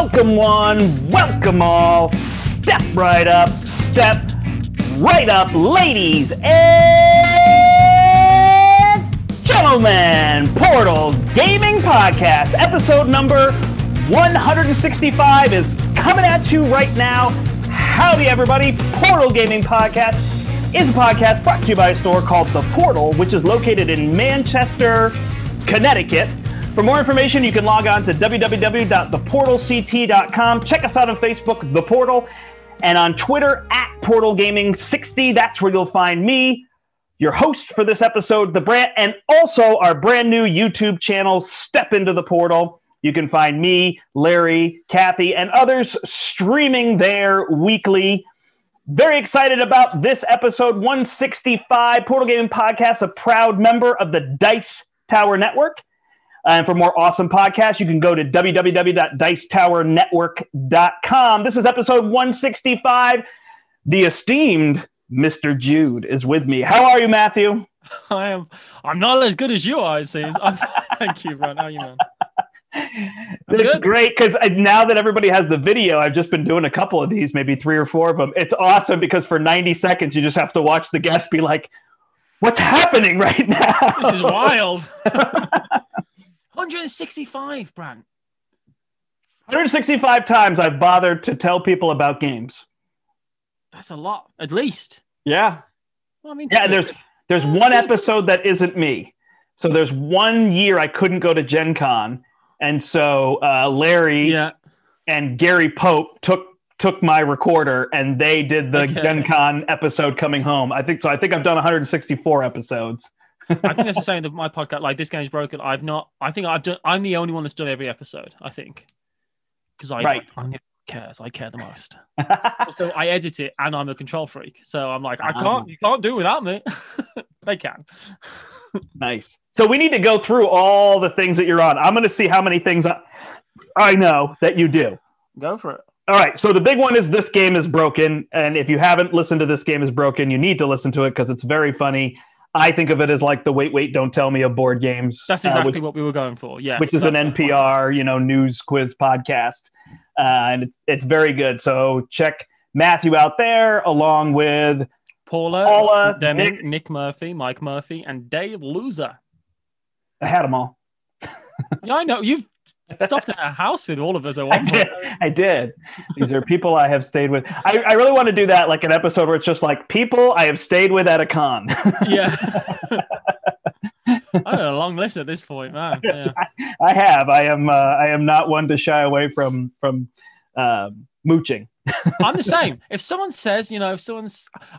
Welcome one, welcome all. Step right up, ladies and gentlemen. Portal Gaming Podcast, episode number 165 is coming at you right now. Howdy, everybody. Portal Gaming Podcast is a podcast brought to you by a store called The Portal, which is located in Manchester, Connecticut. For more information, you can log on to www.theportalct.com. Check us out on Facebook, The Portal, and on Twitter, @PortalGaming60. That's where you'll find me, your host for this episode, The Brant, and also our brand new YouTube channel, Step Into the Portal. You can find me, Larry, Kathy, and others streaming there weekly. Very excited about this episode 165. Portal Gaming Podcast, a proud member of the Dice Tower Network. And for more awesome podcasts, you can go to www.dicetowernetwork.com. This is episode 165. The esteemed Mr. Jude is with me. How are you, Matthew? I'm not as good as you are, it seems. Thank you, Ron. How are you, man? It's great because now that everybody has the video, I've just been doing a couple of these, maybe 3 or 4 of them. It's awesome because for 90 seconds, you just have to watch the guest be like, what's happening right now? This is wild. 165, Brant. 165 times I've bothered to tell people about games. That's a lot, at least. Yeah. Well, I mean, yeah, there's one episode that isn't me. So there's 1 year I couldn't go to Gen Con. And so Larry and Gary Pope took my recorder and they did the Gen Con episode coming home. I think I've done 164 episodes. I think that's the same with my podcast. Like, This Game's Broken. I'm the only one that's done every episode, I think. Because I cares. I care the most. So I edit it and I'm a control freak. So I'm like, you can't do it without me. They can. Nice. So we need to go through all the things that you're on. I'm going to see how many things I know that you do. Go for it. All right. So the big one is This Game is Broken. And if you haven't listened to This Game is Broken, you need to listen to it because it's very funny. I think of it as like the Wait, Don't Tell Me of board games. That's exactly what we were going for. Yeah. Which is an NPR, news quiz podcast. And it's very good. So check Matthew out there along with Paula Deming, Nick Murphy, Mike Murphy, and Dave Loser. I had them all. Yeah, I know. You've stopped in a house with all of us at one point. I did. These are people I have stayed with. I really want to do that, like an episode where it's just like people I have stayed with at a con. Yeah. I got a long list at this point, man. Yeah. I have. I am not one to shy away from mooching. I'm the same. If someone says,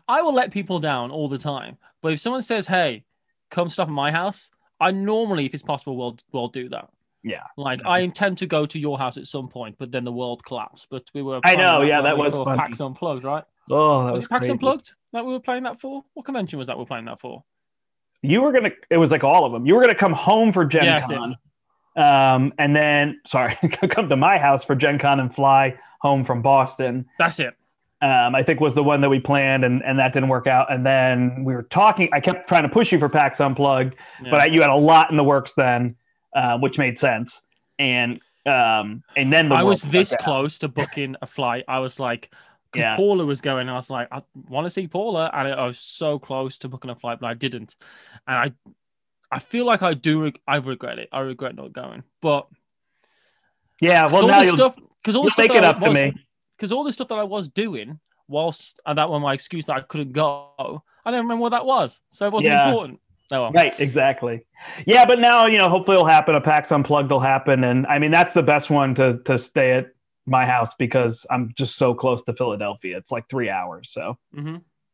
I will let people down all the time. But if someone says, hey, come stop at my house, I normally, if it's possible, will do that. Yeah. Like, I intend to go to your house at some point, but then the world collapsed. But we were. I know. Yeah, that was fun. PAX Unplugged, right? Oh, that was PAX crazy. Unplugged that we were playing that for? What convention was that we were playing that for? It was like all of them. You were going to come home for Gen Con. And then, come to my house for Gen Con and fly home from Boston. That's it. I think was the one that we planned and that didn't work out. And then we were talking, I kept trying to push you for PAX Unplugged, but you had a lot in the works then, which made sense. And then I was this close to booking a flight. I was like, because Paula was going, I was like, I want to see Paula. And I was so close to booking a flight, but I didn't. And I feel like I regret it. I regret not going. But yeah, well, now you'll make it up to me. Because all the stuff that I was doing whilst, and that was my excuse that I couldn't go, I don't remember what that was. So it wasn't important. Oh, well. Right, exactly. Yeah, but now, hopefully it'll happen. A PAX Unplugged will happen. And I mean, that's the best one to stay at my house because I'm just so close to Philadelphia. It's like 3 hours. So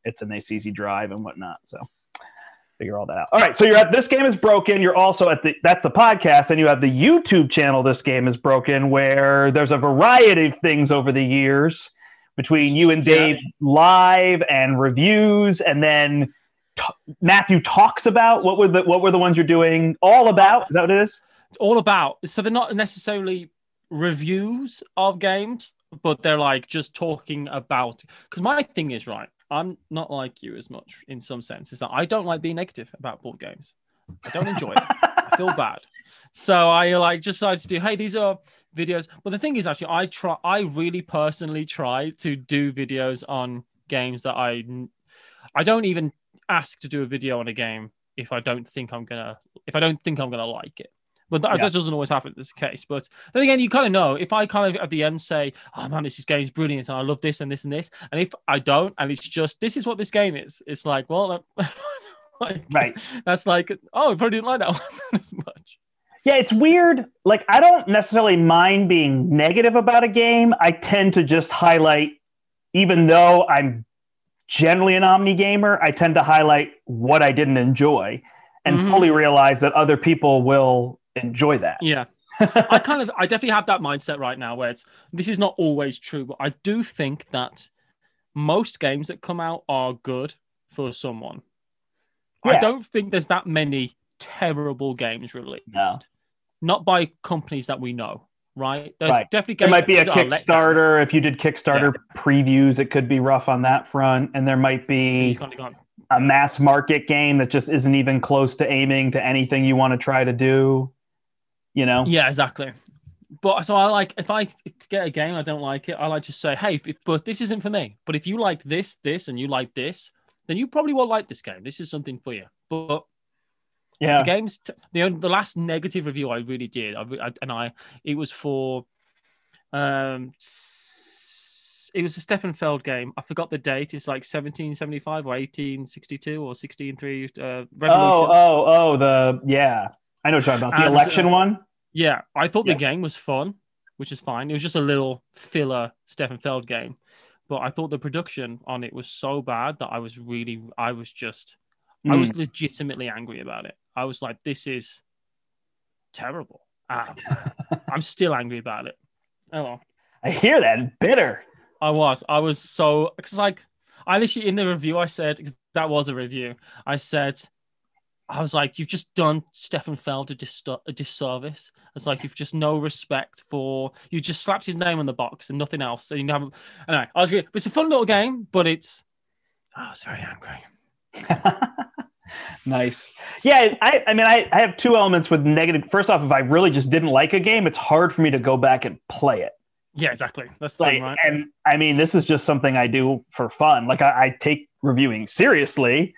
it's a nice, easy drive and whatnot. So figure all that out. All right. So you're at This Game is Broken. You're also that's the podcast. And you have the YouTube channel, This Game is Broken, where there's a variety of things over the years between you and Dave live and reviews. And then Matthew talks about what were the ones you're doing all about. Is that what it is? All about. So they're not necessarily reviews of games, but they're like just talking about, because my thing is, right, I'm not like you as much in some sense. Is that I don't like being negative about board games. I don't enjoy it. I feel bad. So I just decided to do, hey, these are videos. But the thing is, actually, I really personally try to do videos on games that I don't even ask to do a video on a game if I don't think I'm gonna like it. But that doesn't always happen in this case. But then again, you kind of know, if I kind of at the end say, oh man, this game is brilliant and I love this and this and this, and if I don't, and it's just, this is what this game is, it's like, well, like, right. That's like, oh, I probably didn't like that one as much. Yeah, it's weird. Like, I don't necessarily mind being negative about a game. I tend to just highlight, even though I'm generally an Omni gamer, I tend to highlight what I didn't enjoy and fully realize that other people will enjoy that. Yeah. I definitely have that mindset right now where this is not always true, but I do think that most games that come out are good for someone. Yeah. I don't think there's that many terrible games released. No. Not by companies that we know, right? There's definitely games. There might be a Kickstarter. If you did Kickstarter previews, it could be rough on that front. And there might be a mass market game that just isn't even close to aiming to anything you want to try to do, you know? Yeah, exactly. But so I like, if I get a game, I don't like it, I like to say, hey, but this isn't for me. But if you like this, and you like this, then you probably won't like this game. This is something for you. But yeah, the games. The last negative review I really did, it was for, it was a Stefan Feld game. I forgot the date. It's like 1775 or 1862 or 1603. Revolution. I know what you're talking about. The election one. Yeah, I thought the game was fun, which is fine. It was just a little filler Stefan Feld game, but I thought the production on it was so bad that I was legitimately angry about it. I was like, this is terrible. I'm still angry about it. Oh well. I hear that. Bitter. I was so, because like, I literally, in the review, I said, because that was a review, I was like, you've just done Stefan Feld a disservice. It's like, you've just no respect for, you just slapped his name on the box and nothing else. So you haven't, anyway, it's a fun little game, but I was very angry. Nice. Yeah, I mean, I have two elements with negative. First off, if I really just didn't like a game, it's hard for me to go back and play it. Yeah, exactly. That's the thing, right? And I mean, this is just something I do for fun. Like, I take reviewing seriously,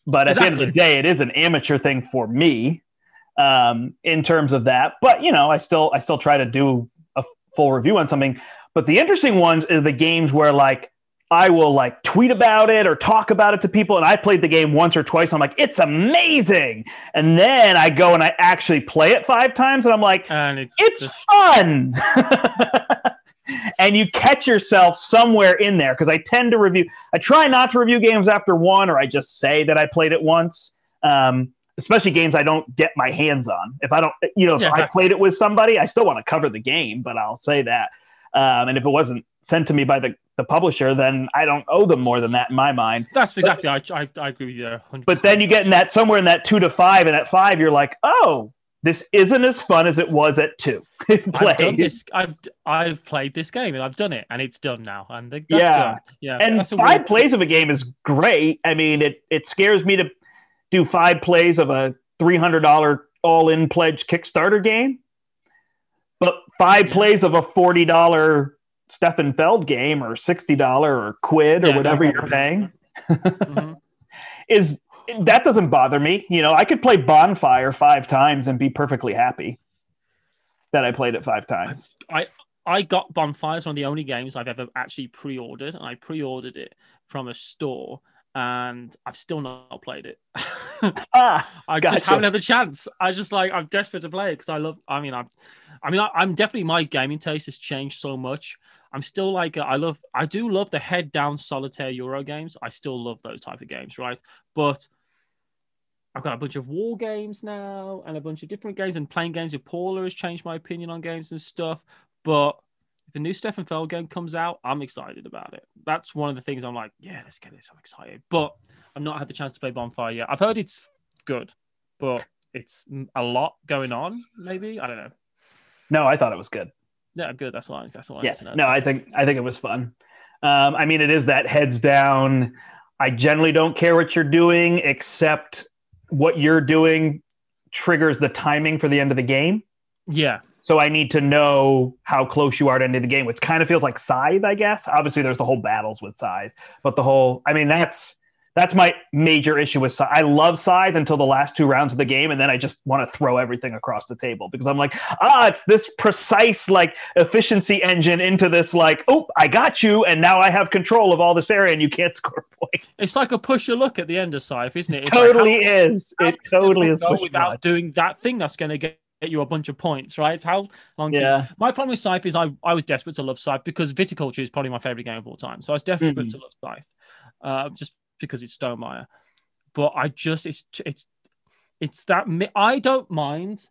but at the end of the day, it is an amateur thing for me in terms of that. But, you know, I still try to do a full review on something. But the interesting ones is the games where, like, I will like tweet about it or talk about it to people. And I played the game once or twice. I'm like, it's amazing. And then I go and I actually play it 5 times. And I'm like, it's fun. And you catch yourself somewhere in there. Cause I tend to review, I try not to review games after one, or I just say that I played it once. Especially games I don't get my hands on. If I don't, I played it with somebody, I still want to cover the game, but I'll say that. And if it wasn't sent to me by the publisher, then I don't owe them more than that in my mind. That's exactly. I agree with you there. 100%. But then you get in that somewhere in that 2 to 5, and at 5 you're like, oh, this isn't as fun as it was at 2. I've done this. I've played this game and I've done it, and it's done now. And that's good. Yeah. And 5 plays of a game is great. I mean, it scares me to do 5 plays of a $300 all-in pledge Kickstarter game, but 5 plays of a $40 Stefan Feld game, or $60 or quid or whatever you're paying, that doesn't bother me. You know, I could play Bonfire 5 times and be perfectly happy that I played it 5 times. I got Bonfire. It's one of the only games I've ever actually pre-ordered, and I pre-ordered it from a store, and I've still not played it. I just haven't had the chance. I'm desperate to play it because I'm definitely, my gaming taste has changed so much. I'm still like, I do love the head down solitaire Euro games. I still love those type of games, right? But I've got a bunch of war games now and a bunch of different games, and playing games with Paula has changed my opinion on games and stuff. But if a new Stefan Feld game comes out, I'm excited about it. That's one of the things I'm like, yeah, let's get this. I'm excited. But I've not had the chance to play Bonfire yet. I've heard it's good, but it's a lot going on, maybe. I don't know. No, I thought it was good. Yeah, good. That's what I need to know. No, I think it was fun. I mean, it is that heads down. I generally don't care what you're doing, except what you're doing triggers the timing for the end of the game. Yeah. So I need to know how close you are to end of the game, which kind of feels like Scythe, I guess. Obviously, there's the whole battles with Scythe, but that's my major issue with Scythe. I love Scythe until the last 2 rounds of the game, and then I just want to throw everything across the table because I'm like, it's this precise like efficiency engine into this like, oh, I got you, and now I have control of all this area, and you can't score points. It's like a push your luck at the end of Scythe, isn't it? It's totally like, is. It totally is. Without doing that thing that's going to get you a bunch of points, right? It's how long. Yeah. My problem with Scythe is I was desperate to love Scythe because Viticulture is probably my favorite game of all time. So I was desperate to love Scythe, just because it's Stonemaier. But it's that I don't mind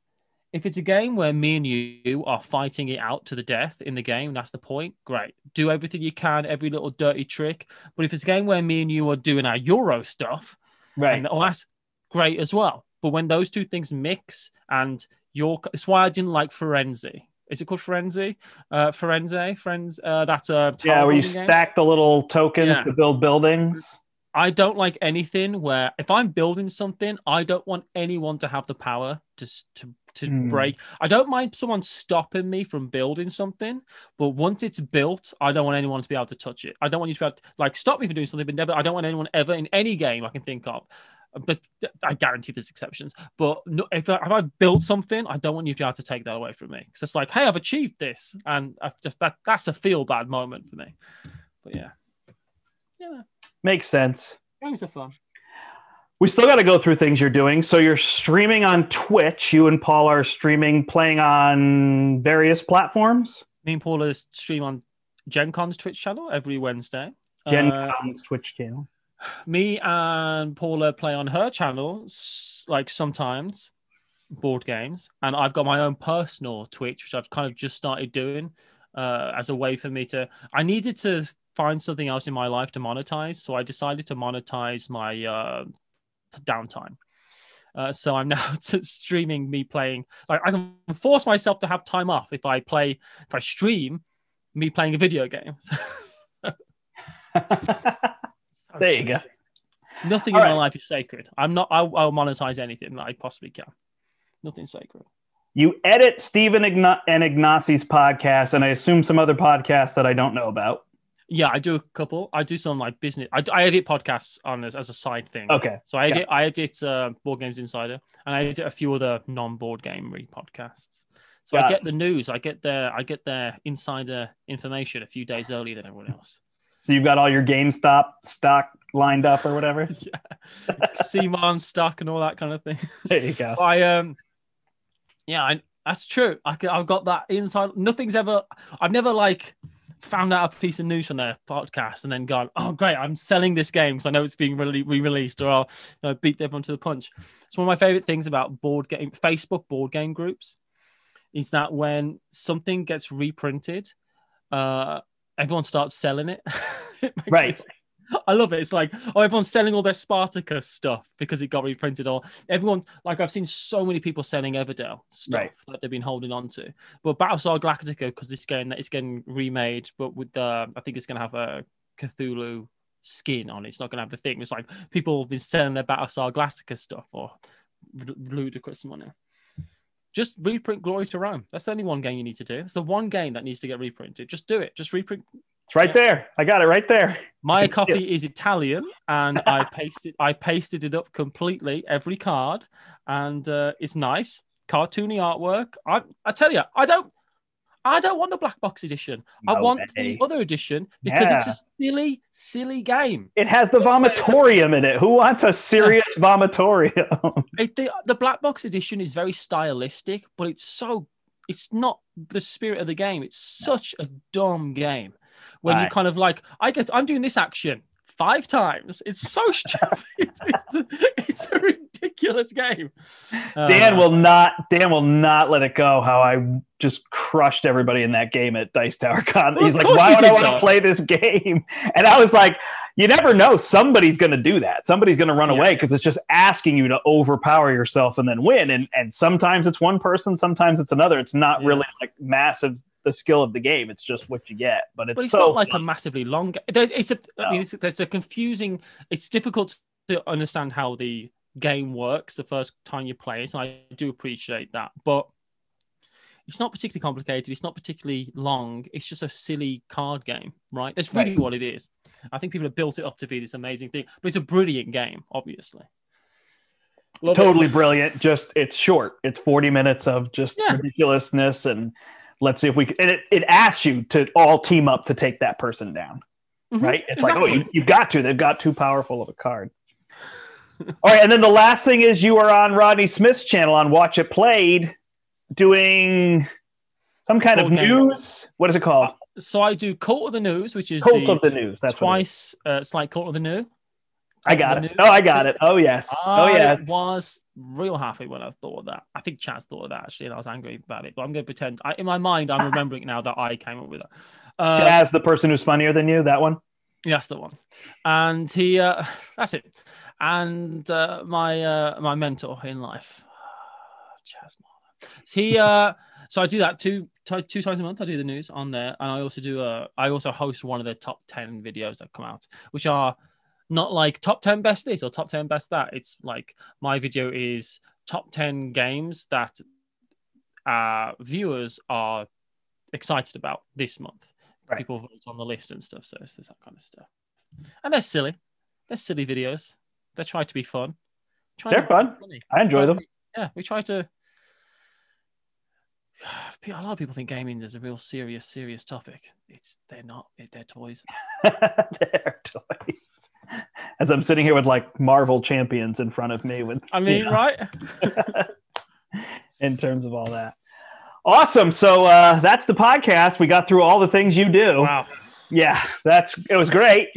if it's a game where me and you are fighting it out to the death in the game. That's the point. Great, do everything you can, every little dirty trick. But if it's a game where me and you are doing our Euro stuff, right? That's great as well. But when those two things mix, and it's why I didn't like Firenze. Is it called Firenze? Firenze? That's a where you stack the little tokens to build buildings. I don't like anything where if I'm building something, I don't want anyone to have the power to break. I don't mind someone stopping me from building something, but once it's built, I don't want anyone to be able to touch it. I don't want you to be able to like stop me from doing something, but never. I don't want anyone ever in any game I can think of. But I guarantee there's exceptions. But no, if I built something, I don't want you to be able to take that away from me. Because it's like, hey, I've achieved this, and I've just that's a feel bad moment for me. But yeah. Makes sense. Games are fun. We still got to go through things you're doing. So you're streaming on Twitch. You and Paul are streaming, playing on various platforms. Me and Paul stream on Gen Con's Twitch channel every Wednesday. Gen Con's Twitch channel. Me and Paula play on her channel, like sometimes board games, and I've got my own personal Twitch, which I've kind of just started doing as a way for me to. I needed to find something else in my life to monetize, so I decided to monetize my downtime. So I'm now streaming me playing. Like I can force myself to have time off if I stream me playing a video game. There you go. Nothing in my life is sacred. I'll monetize anything that I possibly can. Nothing's sacred. You edit Stephen and Ignacy's podcast, and I assume some other podcasts that I don't know about. Yeah, I do a couple. I do some like business. I edit podcasts on as a side thing. Okay. So I edit Board Games Insider, and I edit a few other non-board gamery podcasts. So I get the news. I get their insider information a few days earlier than everyone else. So you've got all your GameStop stock lined up or whatever? Yeah. CMON stock and all that kind of thing. There you go. That's true. I've got that inside. I've never like found out a piece of news from their podcast and then gone, oh, great, I'm selling this game because I know it's being re-released, or I'll beat everyone to the punch. It's one of my favorite things about Facebook board game groups is that when something gets reprinted, everyone starts selling it. Right. I love it. It's like, everyone's selling all their Spartacus stuff because it got reprinted. Or everyone, like I've seen so many people selling Everdell stuff that they've been holding on to. But Battlestar Galactica, because it's getting remade, but with I think it's going to have a Cthulhu skin on it. It's not going to have the thing. It's like people have been selling their Battlestar Galactica stuff for ludicrous money. Just reprint Glory to Rome. That's the only one game you need to do. It's the one game that needs to get reprinted. Just do it. Just reprint. It's right there. I got it right there. My copy is Italian, and I pasted it up completely, every card, and it's nice, cartoony artwork. I tell you, I don't want the black box edition. I want the other edition because it's a silly game. It has the vomitorium in it. Who wants a serious vomitorium? The black box edition is very stylistic, but it's not the spirit of the game. It's such a dumb game. When you kind of like, I'm doing this action 5 times. It's so stupid. It's a ridiculous game. Dan will not let it go how I just crushed everybody in that game at Dice Tower Con. He's like, why would I want to play this game? And I was like, you never know. Somebody's going to do that. Somebody's going to run away because it's just asking you to overpower yourself and then win. And sometimes it's one person, sometimes it's another. It's not really like massive the skill of the game. It's just what you get. But it's so not like a massively long game. There's a confusing. It's difficult to understand how the game works the first time you play it, and I do appreciate that. But It's not particularly complicated. It's not particularly long. It's just a silly card game, right? That's really what it is. I think people have built it up to be this amazing thing, but it's a brilliant game, obviously. Totally brilliant. Just it's short. It's 40 minutes of just ridiculousness, and let's see if we can. And it asks you to all team up to take that person down, right? It's like, oh, you've got to. They've got too powerful of a card. All right, and then the last thing is you are on Rodney Smith's channel on Watch It Played, doing some kind of news. What is it called? So I do Cult of the News, which is Cult of the News. That's twice. It's like Cult of the New. I got it. Oh, I got it. Oh, yes. I was real happy when I thought of that. I think Chaz thought of that, actually, and I was angry about it. But I'm going to pretend. In my mind, I'm remembering now that I came up with it. Chaz, the person who's funnier than you, that one? Yes, the one. And he, that's it. And my mentor in life, Chaz Marler. So I do that two times a month. I do the news on there. And I also host one of the top 10 videos that come out, which are not like top 10 best this or top 10 best that. It's like my video is top 10 games that viewers are excited about this month. Right. People vote on the list and stuff. So it's that kind of stuff. And they're silly. They're silly videos. They try to be fun. They're fun. I enjoy them. We try to. A lot of people think gaming is a real serious topic. They're not. They're toys. They're toys. As I'm sitting here with like Marvel champions in front of me, right? In terms of all that. Awesome. So that's the podcast. We got through all the things you do. Wow. Yeah, it was great.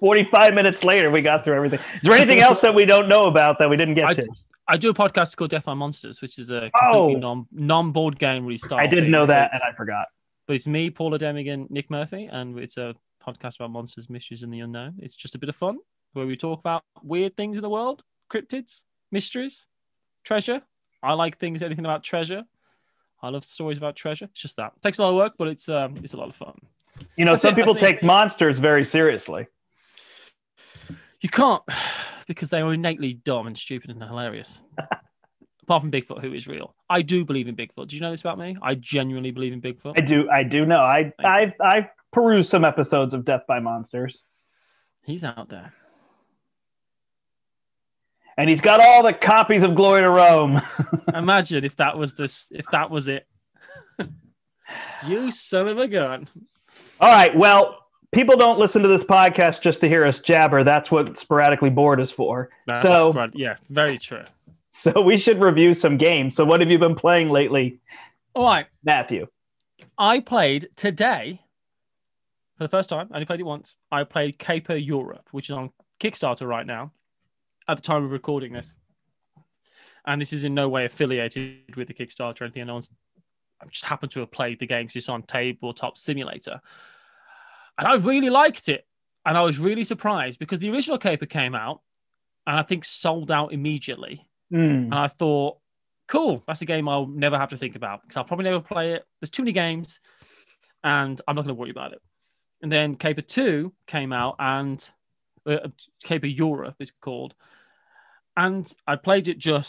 45 minutes later, we got through everything. Is there anything else that we don't know about that we didn't get to? I do a podcast called Death by Monsters, which is a completely non-board game restyle. I didn't know that, and I forgot. But it's me, Paula Demigan, Nick Murphy, and it's a podcast about monsters, mysteries, and the unknown. It's just a bit of fun where we talk about weird things in the world, cryptids, mysteries, treasure. I like anything about treasure. I love stories about treasure. It's just that. It takes a lot of work, but it's a lot of fun. Some people take monsters very seriously. You can't, because they are innately dumb and stupid and hilarious. Apart from Bigfoot, who is real. I do believe in Bigfoot. Do you know this about me? I genuinely believe in Bigfoot. I do know. I've perused some episodes of Death by Monsters. He's out there. And he's got all the copies of Glory to Rome. Imagine if that was it. You son of a gun. All right. Well, people don't listen to this podcast just to hear us jabber. That's what Sporadically Bored is for. Yeah, very true. So we should review some games. So what have you been playing lately? All right. Matthew. I played today, for the first time, I only played it once. I played Caper Europe, which is on Kickstarter right now, at the time of recording this. And this is in no way affiliated with the Kickstarter or anything. I just happened to have played the game because it's on Tabletop Simulator. And I really liked it. And I was really surprised because the original Caper came out and I think sold out immediately. And I thought, cool, that's a game I'll never have to think about because I'll probably never play it. There's too many games and I'm not going to worry about it. And then Caper 2 came out and Caper Europe is called. And I played it I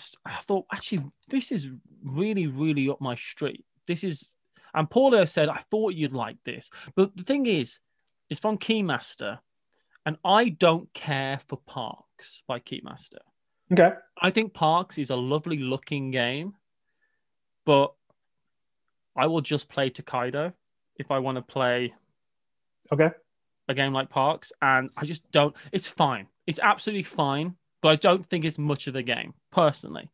thought, actually, this is really, really up my street. And Paula said, I thought you'd like this. But the thing is, it's from Keymaster. And I don't care for Parks by Keymaster. Okay. I think Parks is a lovely looking game, but I will just play Tokaido if I want to play a game like Parks. And I just don't. It's fine. It's absolutely fine, but I don't think it's much of a game, personally.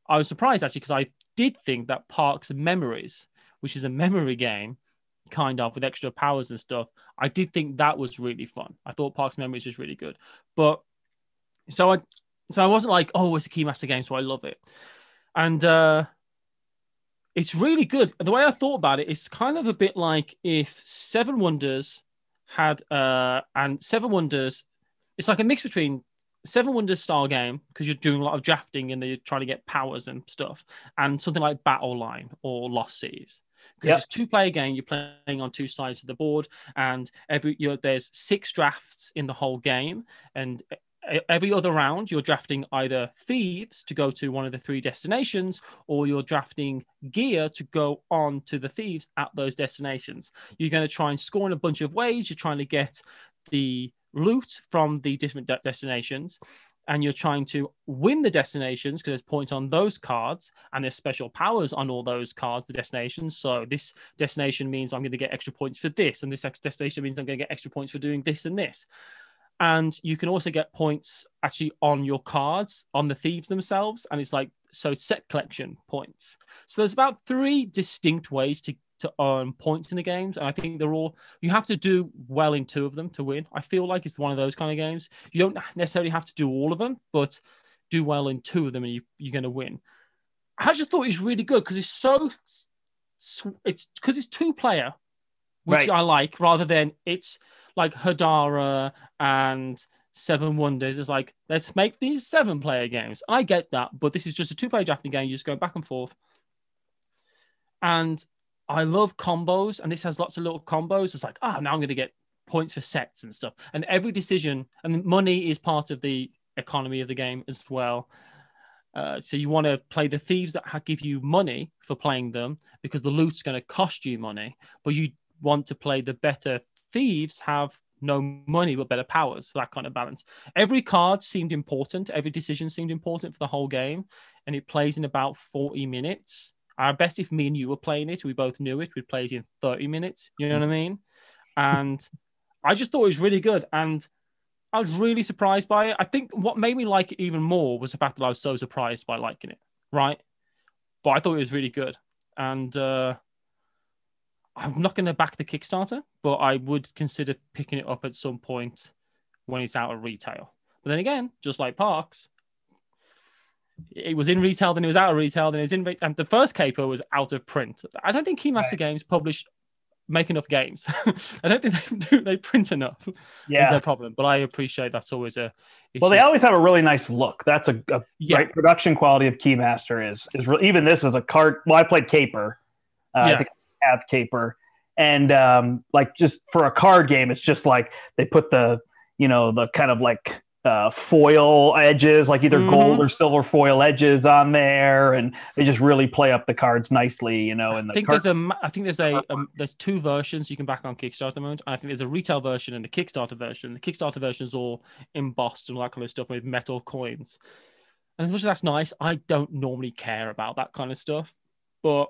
I was surprised, actually, because I did think that Parks Memories, which is a memory game, kind of, with extra powers and stuff, I did think that was really fun. I thought Parks Memories was really good. But so I wasn't like, oh, it's a Keymaster game, so I love it. And it's really good. The way I thought about it, it's kind of a bit like if Seven Wonders had, and Seven Wonders, it's like a mix between Seven Wonders style game, because you're doing a lot of drafting and you're trying to get powers and stuff, and something like Battle Line or Lost Seas. Because it's a two-player game, you're playing on two sides of the board, and there's 6 drafts in the whole game, and every other round, you're drafting either thieves to go to one of the 3 destinations, or you're drafting gear to go on to the thieves at those destinations. You're going to try and score in a bunch of ways. You're trying to get the loot from the different destinations, and you're trying to win the destinations because there's points on those cards, and there's special powers on all those cards, the destinations. So this destination means I'm going to get extra points for this, and this destination means I'm going to get extra points for doing this and this. And you can also get points actually on your cards, on the thieves themselves. And it's like, so set collection points. So there's about 3 distinct ways to earn points in the games. And I think they're all, you have to do well in 2 of them to win. I feel like it's one of those kind of games. You don't necessarily have to do all of them, but do well in 2 of them and you're going to win. I just thought it was really good because it's 2-player, which I like, rather than it's like Hadara and Seven Wonders. It's like, let's make these 7-player games. I get that, but this is just a 2-player drafting game. You just go back and forth. And I love combos, and this has lots of little combos. It's like, now I'm going to get points for sets and stuff. And every decision, and money is part of the economy of the game as well. So you want to play the thieves that give you money for playing them, because the loot's going to cost you money, but you want to play the better thieves have no money but better powers, for that kind of balance. Every card seemed important. Every decision seemed important for the whole game, and it plays in about 40 minutes. I bet if me and you were playing it, we both knew it, we'd play it in 30 minutes. You know what I mean? And I just thought it was really good, and I was really surprised by it. I think what made me like it even more was the fact that I was so surprised by liking it, right? But I thought it was really good. And I'm not going to back the Kickstarter, but I would consider picking it up at some point when it's out of retail. But then again, just like Parks, it was in retail, then it was out of retail, then it was in and the first caper was out of print. I don't think Keymaster Games make enough games. I don't think they print enough. Yeah, is their problem. But I appreciate that's always a issue. Well, they always have a really nice look. That's a right production quality of Keymaster is even this is a card. Well, I played Caper. I think I have Caper, and like just for a card game, it's just like they put the kind of like foil edges, like either gold or silver foil edges on there, and they just really play up the cards nicely. I think there's 2 versions you can back on Kickstarter at the moment. I think there's a retail version and a Kickstarter version. The Kickstarter version is all embossed and all that kind of stuff with metal coins. And as much as that's nice, I don't normally care about that kind of stuff. But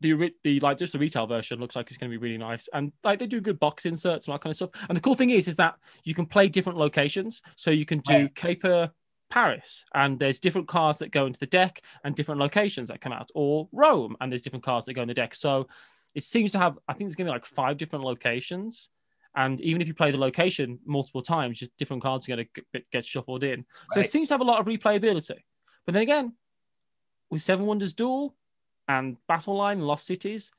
the retail version looks like it's going to be really nice, and like they do good box inserts and that kind of stuff. And the cool thing is that you can play different locations, so you can do Caper Paris, and there's different cards that go into the deck and different locations that come out, or Rome, and there's different cards that go in the deck. So it seems to have, I think it's going to be like 5 different locations, and even if you play the location multiple times, just different cards are going to get shuffled in. So it seems to have a lot of replayability. But then again, with Seven Wonders Duel and Battle Line and Lost Cities,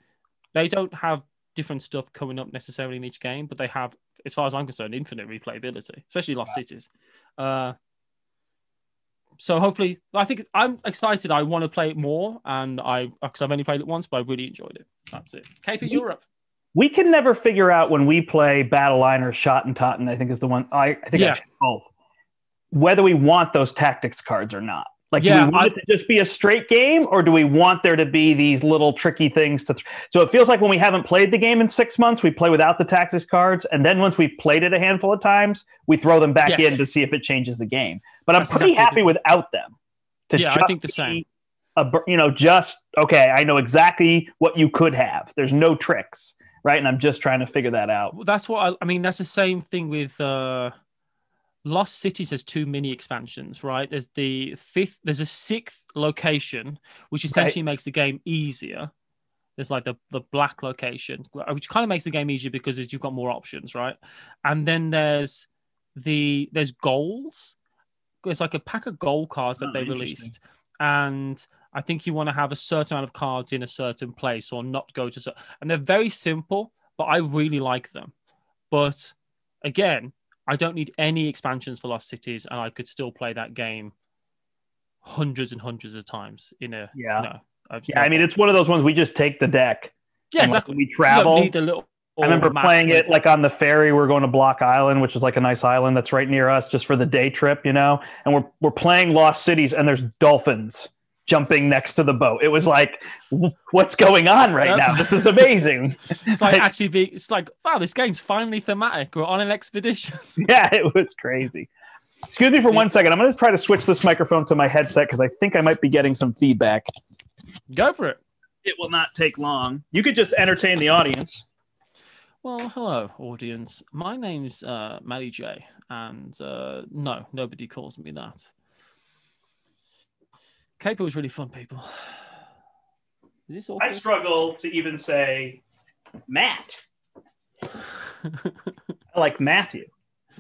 they don't have different stuff coming up necessarily in each game, but they have, as far as I'm concerned, infinite replayability, especially Lost Cities. So hopefully, I think I'm excited. I want to play it more, and because I've only played it once, but I really enjoyed it. That's it. Caper Europe. We can never figure out when we play Battle Line or Schottentotten, I think is the one. I think actually both. Whether we want those tactics cards or not. Like, do we want it to just be a straight game, or do we want there to be these little tricky things to? So it feels like when we haven't played the game in 6 months, we play without the tactics cards, and then once we've played it a handful of times, we throw them back in to see if it changes the game. But I'm pretty happy without them. I think the same. Just okay. I know exactly what you could have. There's no tricks, right? And I'm just trying to figure that out. Well, that's what I mean. That's the same thing with. Lost Cities has 2 mini expansions, right? There's a 6th location, which essentially makes the game easier. There's like the black location, which kind of makes the game easier because you've got more options, right? And then there's goals. There's like a pack of goal cards that they released, and I think you want to have a certain amount of cards in a certain place or not go to. And they're very simple, but I really like them. But again, I don't need any expansions for Lost Cities, and I could still play that game hundreds and hundreds of times in a. I mean, it's one of those ones we just take the deck. Yeah, exactly. We travel. You don't need the little I remember playing it like on the ferry. We're going to Block Island, which is like a nice island that's right near us, just for the day trip, you know. And we're playing Lost Cities, and there's dolphins jumping next to the boat. It was like, what's going on right now? This is amazing. It's like it's like, wow, this game's finally thematic. We're on an expedition. Yeah, it was crazy. Excuse me for 1 second. I'm going to try to switch this microphone to my headset because I think I might be getting some feedback. Go for it. It will not take long. You could just entertain the audience. Well, hello, audience. My name's Matty J, and no, nobody calls me that. Capo was really fun, people. Is this awkward? I struggle to even say Matt. I like Matthew.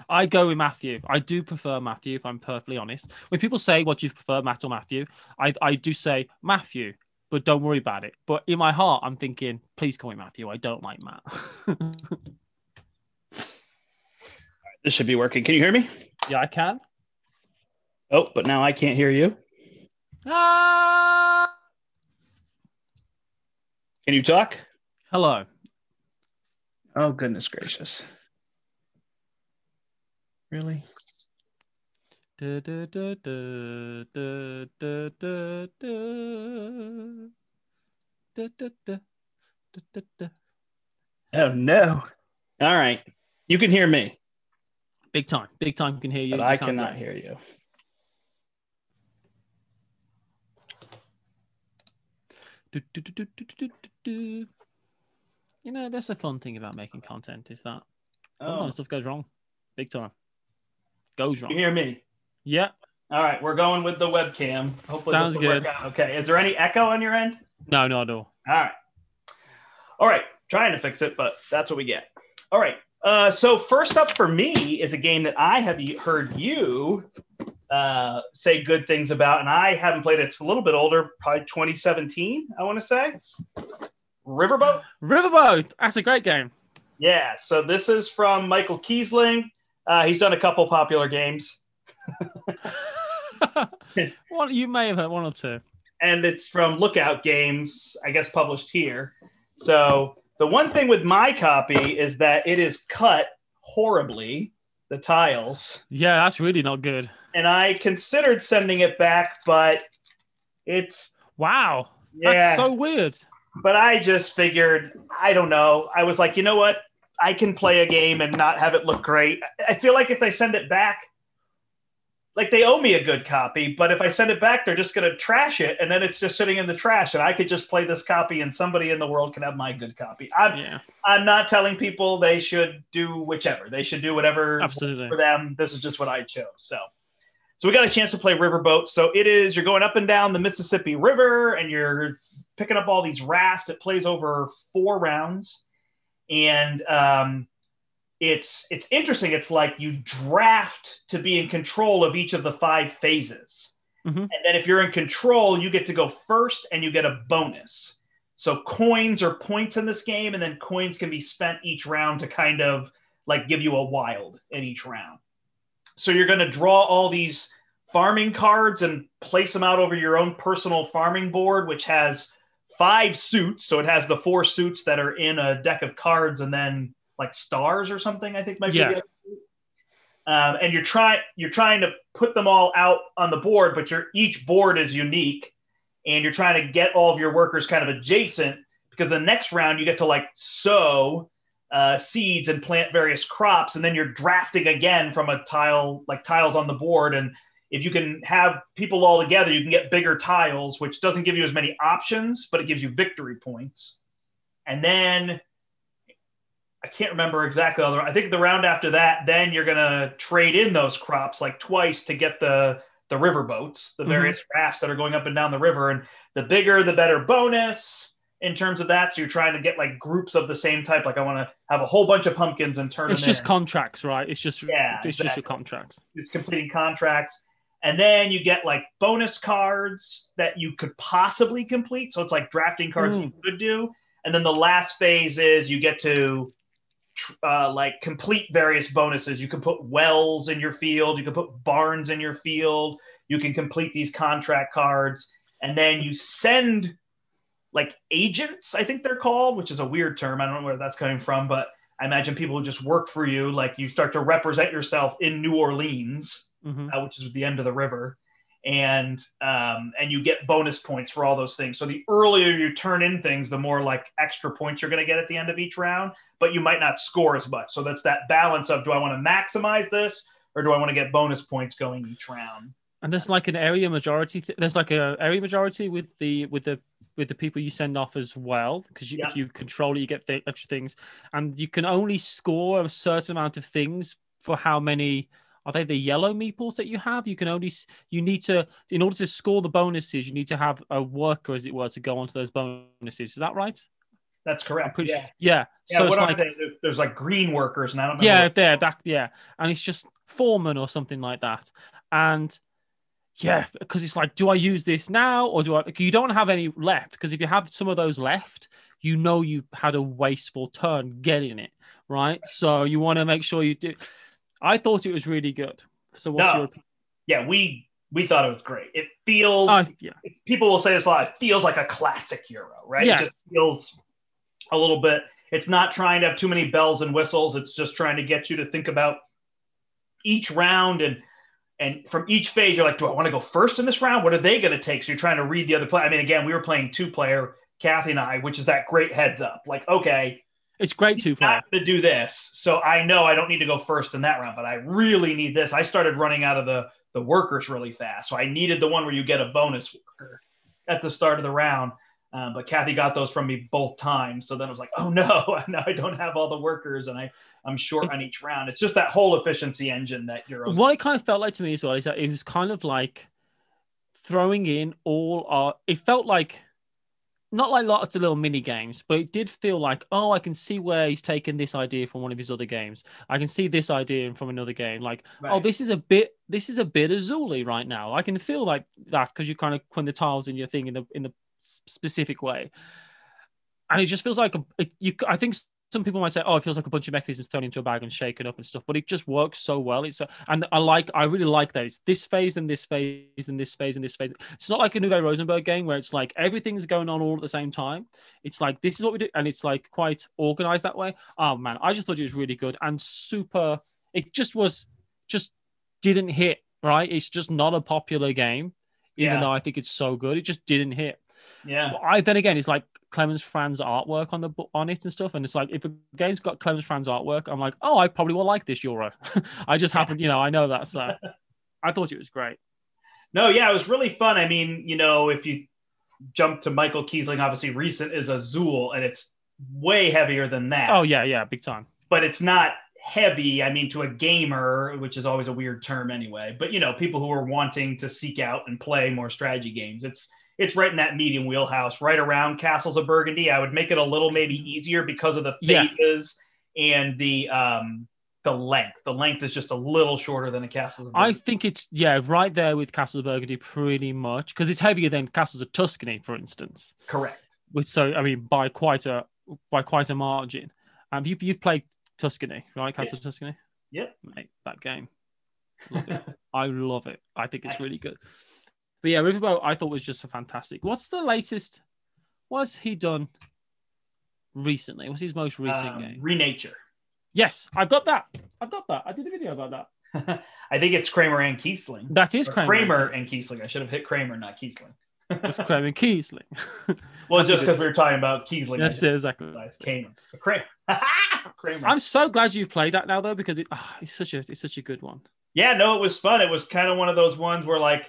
I go with Matthew. I do prefer Matthew, if I'm perfectly honest. When people say, what do you prefer, Matt or Matthew? I do say Matthew, but don't worry about it. But in my heart, I'm thinking, please call me Matthew. I don't like Matt. This should be working. Can you hear me? Yeah, I can. Oh, but now I can't hear you. Ah! Can you talk? Hello. Oh, goodness gracious. Really? Oh, no. All right. You can hear me. Big time. Big time can hear you. But I cannot hear you. You know, that's the fun thing about making content is that sometimes stuff goes wrong. Big time. Goes wrong. You hear me? Yeah. All right. We're going with the webcam. Hopefully sounds good. Okay. Is there any echo on your end? No, not at all. All right. Trying to fix it, but that's what we get. All right. So first up for me is a game that I have heard you say good things about, and I haven't played it. It's a little bit older, probably 2017, I want to say. Riverboat? Riverboat! That's a great game. Yeah, so this is from Michael Kiesling. He's done a couple popular games. Well, you may have had one or two. And it's from Lookout Games, I guess published here. So the one thing with my copy is that it is cut horribly, the tiles. Yeah, that's really not good. And I considered sending it back, but it's... Wow. Yeah. That's so weird. But I just figured, I don't know. I was like, you know what? I can play a game and not have it look great. I feel like if they send it back, like they owe me a good copy, but if I send it back, they're just going to trash it, and then it's just sitting in the trash, and I could just play this copy, and somebody in the world can have my good copy. I'm not telling people they should do whichever. They should do whatever Absolutely. For them. This is just what I chose. So we got a chance to play Riverboat. So you're going up and down the Mississippi River, and you're picking up all these rafts. It plays over 4 rounds, and it's interesting. It's like you draft to be in control of each of the 5 phases. Mm-hmm. And then if you're in control, you get to go first and you get a bonus. So coins are points in this game, and then coins can be spent each round to kind of like give you a wild in each round. So you're going to draw all these farming cards and place them out over your own personal farming board, which has 5 suits. So it has the 4 suits that are in a deck of cards, and then like stars or something, I think might be good. And you're trying to put them all out on the board, but each board is unique, and you're trying to get all of your workers kind of adjacent, because the next round you get to like sow seeds and plant various crops, and then you're drafting again from a tile, like tiles on the board. And if you can have people all together, you can get bigger tiles, which doesn't give you as many options, but it gives you victory points. And then I can't remember exactly. I think the round after that, then you're going to trade in those crops like twice to get the river boats, the various rafts that are going up and down the river. And the bigger, the better bonus in terms of that. So you're trying to get like groups of the same type. Like I want to have a whole bunch of pumpkins and turn them in. It's just contracts, right? It's just just your contracts. It's completing contracts. And then you get like bonus cards that you could possibly complete. So it's like drafting cards you could do. And then the last phase is you get to like complete various bonuses. You can put wells in your field. You can put barns in your field. You can complete these contract cards. And then you send like agents, I think they're called, which is a weird term. I don't know where that's coming from, but I imagine people who just work for you. Like you start to represent yourself in New Orleans, which is the end of the river. And you get bonus points for all those things. So the earlier you turn in things, the more like extra points you're going to get at the end of each round, but you might not score as much. So that's that balance of, do I want to maximize this or do I want to get bonus points going each round? And there's like an area majority. There's like a area majority with the people you send off as well, because if you control it, you get extra things, and you can only score a certain amount of things for how many. Are they the yellow meeples that you have? You need to, in order to score the bonuses, you need to have a worker, as it were, to go onto those bonuses. Is that right? That's correct. Yeah. So it's like there's like green workers, and I don't know. And it's just foreman or something like that. And yeah, because it's like, do I use this now or do I? You don't have any left, because if you have some of those left, you had a wasteful turn getting it, right? So you want to make sure you do. I thought it was really good. So what's your opinion? Yeah, we thought it was great. It feels, people will say this a lot, it feels like a classic Euro, right? Yeah. It just feels a little bit, it's not trying to have too many bells and whistles. It's just trying to get you to think about each round, and from each phase, you're like, do I want to go first in this round? What are they going to take? So you're trying to read the other play. I mean, again, we were playing 2-player, Kathy and I, which is that great heads up. Like, okay, it's great 2-player to do this. So I know I don't need to go first in that round, but I really need this. I started running out of the workers really fast. So I needed the one where you get a bonus worker at the start of the round. But Kathy got those from me both times. So then I was like, oh no, now I don't have all the workers and I'm short on each round. It's just that whole efficiency engine that Euro's. What it kind of felt like to me as well is that it was kind of like throwing in it felt like, not like lots of little mini games, but it did feel like, oh, I can see where he's taken this idea from one of his other games. I can see this idea from another game. Like, right. Oh, this is a bit of Zuli right now. I can feel like that because you kind of put the tiles in your thing in the specific way, and it just feels like I think some people might say, oh, it feels like a bunch of mechanisms thrown into a bag and shaken up and stuff, but it just works so well. I really like that. It's this phase and this phase and this phase and this phase. It's not like a Uwe Rosenberg game where it's like everything's going on all at the same time. It's like, this is what we do. And it's like quite organized that way. Oh man, I just thought it was really good and super. It just didn't hit, right? It's just not a popular game, even though I think it's so good. It just didn't hit. Yeah. Then again, it's like Clemens Franz artwork on it and stuff, and it's like, if a game's got Clemens Franz artwork, I'm like, oh, I probably will like this Euro. I just happened, I know that, so I thought it was great. No, yeah, it was really fun. I mean, if you jump to Michael Kiesling, obviously recent is Azul, and it's way heavier than that. Oh yeah, big time. But it's not heavy. I mean, to a gamer, which is always a weird term anyway. But people who are wanting to seek out and play more strategy games, it's right in that medium wheelhouse, right around Castles of Burgundy. I would make it a little maybe easier because of the phases and the length. The length is just a little shorter than a Castles of Burgundy. I think it's right there with Castles of Burgundy pretty much, because it's heavier than Castles of Tuscany, for instance. Correct. By quite a margin. You've played Tuscany, right? Castles of Tuscany. Yep. Mate, that game. Love it. I love it. I think it's really good. But yeah, Riverboat I thought was just a fantastic. What's the latest? What's he done recently? What's his most recent game? Renature. Yes, I've got that. I did a video about that. I think it's Kramer and Kiesling. That is Kramer and Kiesling. I should have hit Kramer, not Kiesling. It's Kramer and Kiesling. Well, it's just because we were talking about Kiesling. Yes, exactly. Kramer. I'm so glad you've played that now, though, because it's such a good one. Yeah, no, it was fun. It was kind of one of those ones where, like,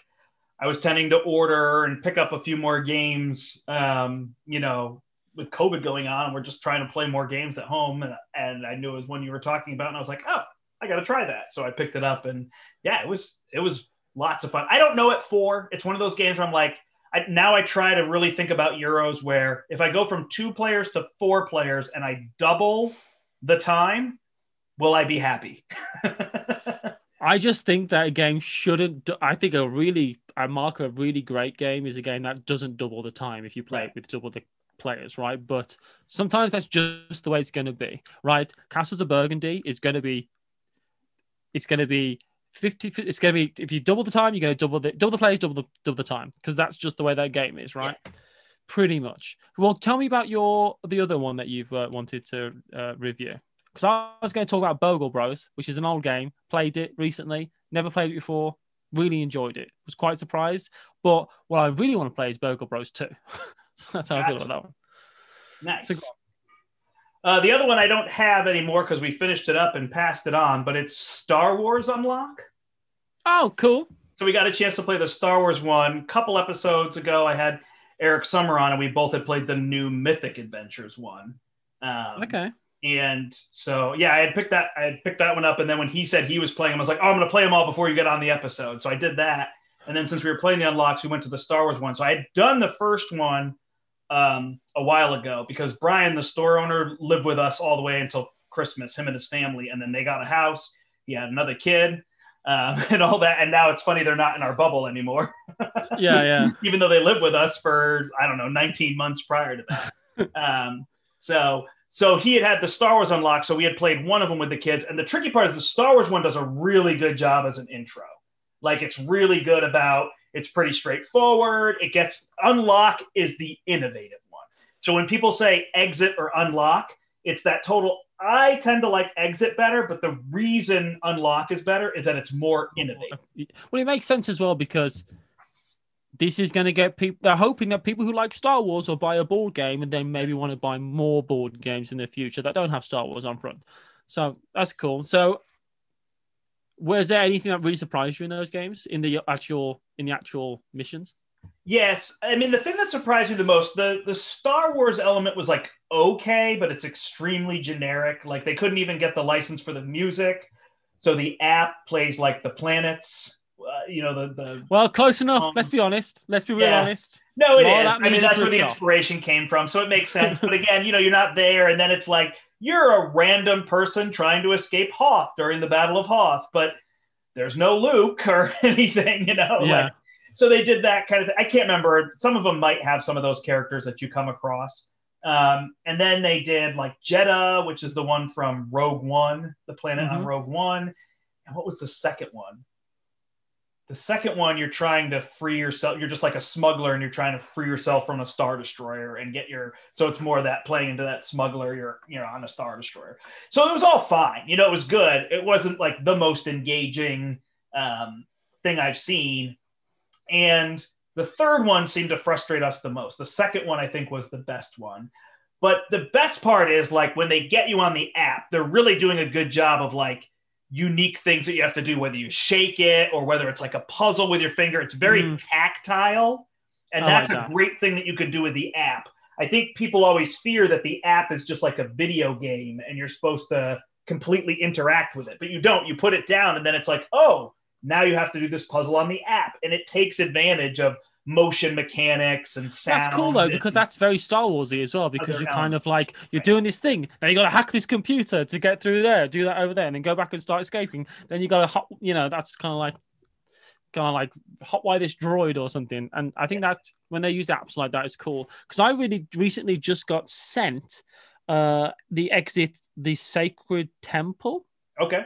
I was tending to order and pick up a few more games, with COVID going on. We're just trying to play more games at home. And I knew it was one you were talking about. And I was like, oh, I got to try that. So I picked it up. And yeah, it was lots of fun. I don't know it for. It's one of those games where I'm like, I try to really think about Euros where if I go from 2 players to 4 players and I double the time, will I be happy? I just think that a game shouldn't. I think a really great game is a game that doesn't double the time if you play it with double the players, right? But sometimes that's just the way it's going to be, right? Castles of Burgundy is going to be. It's going to be 50. It's going to be, if you double the time, you're going to double the players, double the time, because that's just the way that game is, right? Yeah. Pretty much. Well, tell me about the other one that you've wanted to review. Because I was going to talk about Bogle Bros, which is an old game. Played it recently. Never played it before. Really enjoyed it. Was quite surprised. But what I really want to play is Bogle Bros 2. So that's how I feel about that one. Nice. So, the other one I don't have anymore because we finished it up and passed it on, but it's Star Wars Unlock. Oh, cool. So we got a chance to play the Star Wars one. A couple episodes ago, I had Eric Summer on, and we both had played the new Mythic Adventures one. Okay. And so, yeah, I had picked that one up. And then when he said he was playing them, I was like, oh, I'm going to play them all before you get on the episode. So I did that. And then since we were playing the unlocks, we went to the Star Wars one. So I had done the first one a while ago because Brian, the store owner, lived with us all the way until Christmas, him and his family. And then they got a house. He had another kid and all that. And now it's funny, they're not in our bubble anymore. Yeah. Even though they lived with us for, 19 months prior to that. So he had the Star Wars unlocked, so we had played one of them with the kids. And the tricky part is the Star Wars one does a really good job as an intro. Like, it's really good it's pretty straightforward. Unlock is the innovative one. So when people say exit or unlock, it's that total. I tend to like exit better, but the reason unlock is better is that it's more innovative. Well, it makes sense as well because this is going to get people. They're hoping that people who like Star Wars will buy a board game and then maybe want to buy more board games in the future that don't have Star Wars on front. So that's cool. So, was there anything that really surprised you in those games in the actual missions? Yes, I mean the thing that surprised me the most, the Star Wars element was like okay, but it's extremely generic. Like they couldn't even get the license for the music, so the app plays like the planets. Well, close enough. Let's be honest. Let's be real honest. No, it is. I mean, that's where the inspiration came from, so it makes sense. But again, you're not there, and then it's like you're a random person trying to escape Hoth during the Battle of Hoth, but there's no Luke or anything, Yeah. So they did that kind of thing. I can't remember. Some of them might have some of those characters that you come across. And then they did like Jedha, which is the one from Rogue One, the planet on Rogue One. And what was the second one? The second one, you're trying to free yourself. You're just like a smuggler and you're trying to free yourself from a Star Destroyer and so it's more that playing into that smuggler, you're on a Star Destroyer. So it was all fine. It was good. It wasn't like the most engaging thing I've seen. And the third one seemed to frustrate us the most. The second one, I think, was the best one. But the best part is like when they get you on the app, they're really doing a good job of like unique things that you have to do, whether you shake it or whether it's like a puzzle with your finger. It's very tactile. And that's a great thing that you can do with the app. I think people always fear that the app is just like a video game and you're supposed to completely interact with it, but you don't. You put it down and then it's like, oh, now you have to do this puzzle on the app. And it takes advantage of motion mechanics and sound. That's cool though, because that's very Star Warsy as well, because you're kind of like, you're doing this thing, then you got to hack this computer to get through there, do that over there, and then go back and start escaping. Then you got to, that's kind of like hotwire this droid or something. And I think that when they use apps like that, it's cool. Because I really recently just got sent the Sacred Temple. Okay.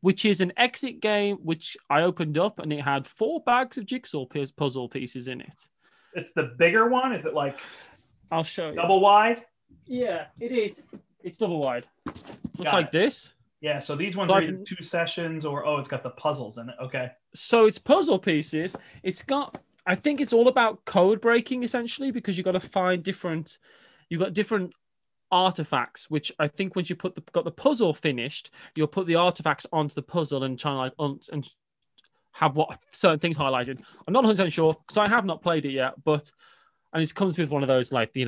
Which is an exit game, which I opened up and it had 4 bags of jigsaw puzzle pieces in it. It's the bigger one? Is it like I'll show you. Double wide? Yeah, it is. It's double wide. Looks like this. Yeah, so these ones are either 2 sessions or, it's got the puzzles in it. Okay. So it's puzzle pieces. I think it's all about code breaking essentially, because you've got to find different artifacts, which I think once you got the puzzle finished, you'll put the artifacts onto the puzzle and try and have what certain things highlighted. I'm not 100% sure because I have not played it yet, and it comes with one of those like the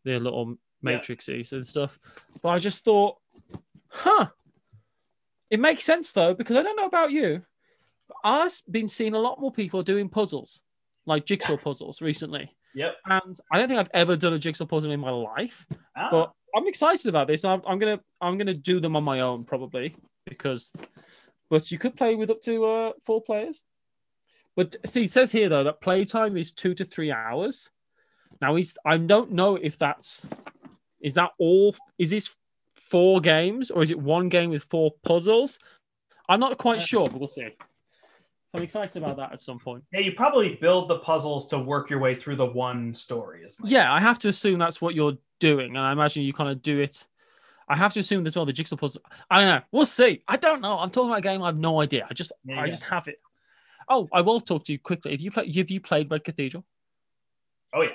little matrices and stuff. But I just thought, it makes sense though, because I don't know about you, but I've been seeing a lot more people doing puzzles, like jigsaw puzzles recently. Yep. And I don't think I've ever done a jigsaw puzzle in my life, but I'm excited about this. I'm gonna do them on my own probably but you could play with up to 4 players. But see, it says here though that playtime is 2 to 3 hours. Now I don't know if is this 4 games or is it 1 game with 4 puzzles? I'm not quite sure, but we'll see. So I'm excited about that at some point. Yeah, you probably build the puzzles to work your way through the one story. Yeah, I have to assume that's what you're doing, and I imagine you kind of do it. I have to assume as well the jigsaw puzzle. I don't know. We'll see. I don't know. I'm talking about a game. I have no idea. I just have it. Oh, I will talk to you quickly. Have you played Red Cathedral? Oh yeah,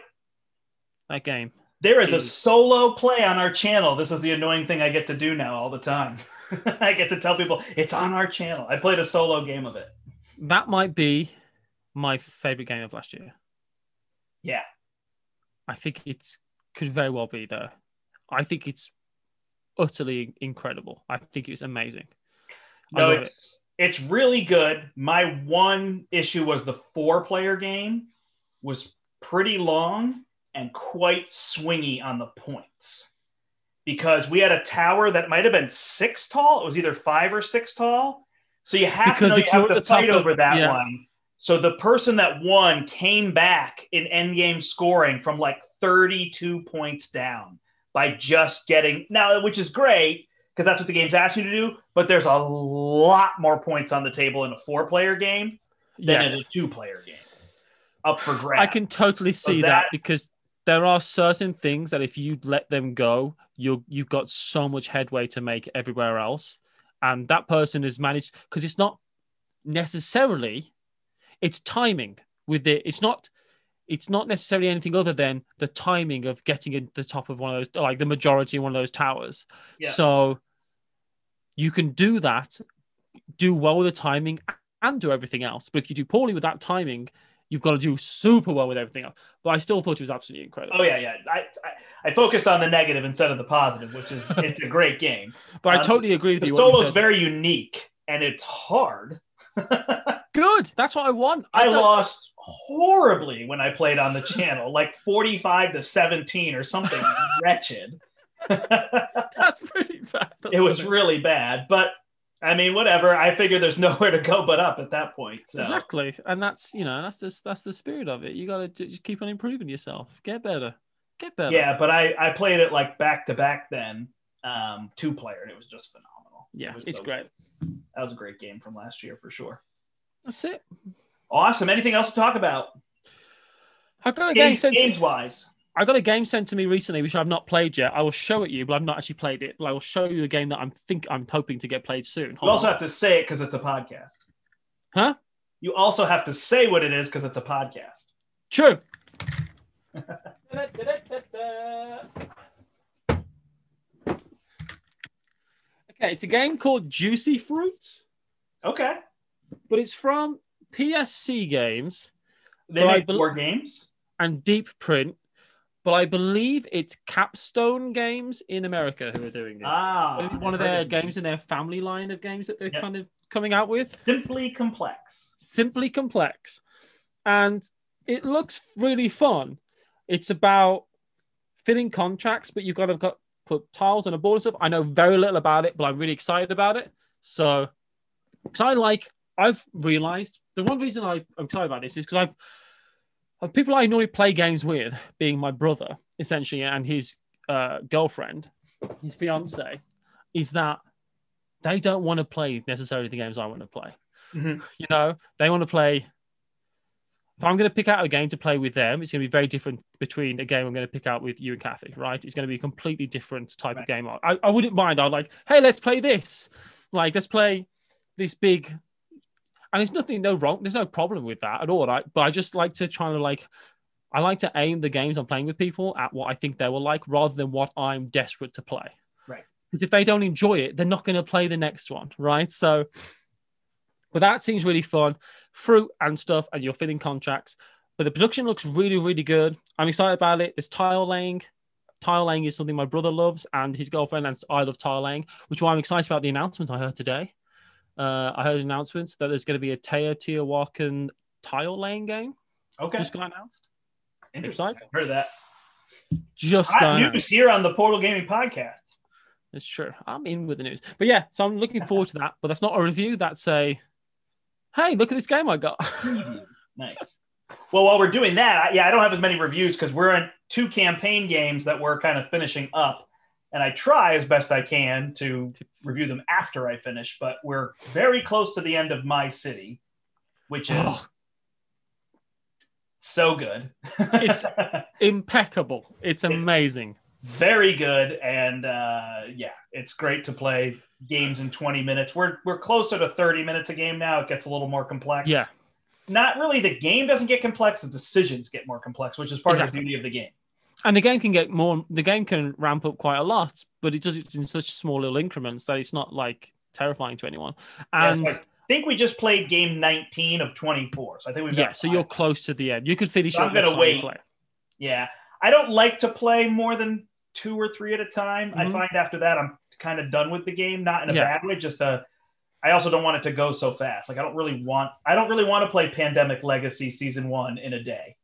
that game. There is a solo play on our channel. This is the annoying thing I get to do now all the time. I get to tell people it's on our channel. I played a solo game of it. That might be my favorite game of last year. Yeah. I think it could very well be though. I think it's utterly incredible. I think it's amazing. No, it's really good. My one issue was the 4-player game was pretty long and quite swingy on the points because we had a tower that might have been 6 tall. It was either 5 or 6 tall. So you have to fight over that one. So the person that won came back in endgame scoring from like 32 points down by just getting now, which is great because that's what the game's asking you to do. But there's a lot more points on the table in a 4-player game than in a 2-player game. Up for grabs. I can totally see that because there are certain things that if you let them go, you've got so much headway to make everywhere else. And that person has managed, because it's not necessarily, it's timing with it. It's not necessarily anything other than the timing of getting at the top of one of those, like the majority in one of those towers. Yeah. So you can do that, do well with the timing and do everything else. But if you do poorly with that timing, you've got to do super well with everything else. But I still thought it was absolutely incredible. Oh, yeah. I focused on the negative instead of the positive, which is it's a great game. But I totally agree with you. The solo's very unique, and it's hard. Good. That's what I want. I lost horribly when I played on the channel, like 45-17 or something wretched. That's pretty bad. It was really bad, but I mean, whatever. I figure there's nowhere to go but up at that point. So. Exactly, and that's the spirit of it. You got to just keep on improving yourself, get better. Yeah, but I played it like back to back then, 2-player, and it was just phenomenal. Yeah, it's great. Good. That was a great game from last year for sure. That's it. Awesome. Anything else to talk about? I got a game sent games wise. I got a game sent to me recently, which I've not played yet. I will show it you, but I've not actually played it. But I will show you a game that I'm hoping to get played soon. You also have to say it because it's a podcast. Huh? You also have to say what it is because it's a podcast. True. Okay, it's a game called Juicy Fruits. Okay. But it's from PSC Games. They make 4 games? And Deep Print. But I believe it's Capstone Games in America who are doing it. One of their games in their family line of games that they're kind of coming out with. Simply Complex. And it looks really fun. It's about filling contracts, but you've got to put tiles on a board and stuff. I know very little about it, but I'm really excited about it. So, because I've realized the one reason I'm excited about this is because of people I normally play games with, being my brother, essentially, and his girlfriend, his fiance, is that they don't want to play necessarily the games I want to play. Mm-hmm. You know, they want to play. If I'm going to pick out a game to play with them, it's going to be very different between a game I'm going to pick out with you and Kathy, right? It's going to be a completely different type of game. I wouldn't mind. I'd like, hey, let's play this. Like, let's play this big. And there's nothing, there's no problem with that at all. Right? But I just like to I like to aim the games I'm playing with people at what I think they will like rather than what I'm desperate to play. Right. Because if they don't enjoy it, they're not going to play the next one, right? So, but that seems really fun. Fruit and stuff, and you're filling contracts. But the production looks really, really good. I'm excited about it. There's tile laying. Tile laying is something my brother loves, and his girlfriend, and I love tile laying, which is why I'm excited about the announcement I heard today. I heard announcements that there's going to be a Teotihuacan tile laying game. Okay. Just got announced. Interesting. I've heard of that. Just got news here on the Portal Gaming Podcast. It's true. I'm in with the news. But yeah, so I'm looking forward to that. But that's not a review. That's a, hey, look at this game I got. Nice. Well, while we're doing that, I don't have as many reviews because we're in 2 campaign games that we're kind of finishing up. And I try as best I can to review them after I finish, but we're very close to the end of My City. which is so good. It's impeccable. It's amazing. Very good. And it's great to play games in 20 minutes. We're closer to 30 minutes a game now. It gets a little more complex. Yeah. Not really. The game doesn't get complex. The decisions get more complex, which is part of the beauty of the game. And the game can get more. The game can ramp up quite a lot, but it does it in such small little increments that it's not like terrifying to anyone. And I think we just played game 19 of 24. So I think we've got so you're close to the end. You could finish. So I'm going to wait. Yeah, I don't like to play more than 2 or 3 at a time. I find after that I'm kind of done with the game. Not in a bad way. I also don't want it to go so fast. Like I don't really want to play Pandemic Legacy Season 1 in a day.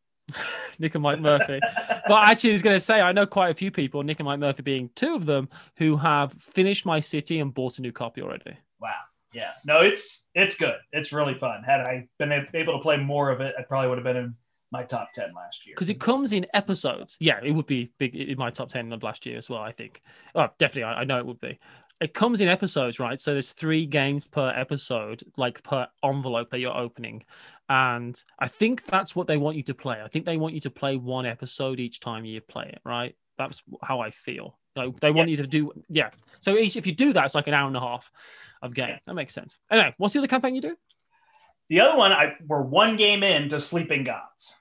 Nick and Mike Murphy. But actually, I was going to say, I know quite a few people, Nick and Mike Murphy being 2 of them, who have finished My City and bought a new copy already. Wow. Yeah. No, it's good. It's really fun. Had I been able to play more of it, I probably would have been in my top 10 last year. Because it comes in episodes. Yeah, it would be big in my top 10 of last year as well, I think. Oh, definitely. I know it would be. It comes in episodes, right? So there's 3 games per episode, like per envelope that you're opening. And I think that's what they want you to play. I think they want you to play 1 episode each time you play it, right? That's how I feel. Like they want you to do, So if you do that, it's like an hour and a half of game. That makes sense. Anyway, what's the other campaign you do? The other one, we're 1 game into Sleeping Gods.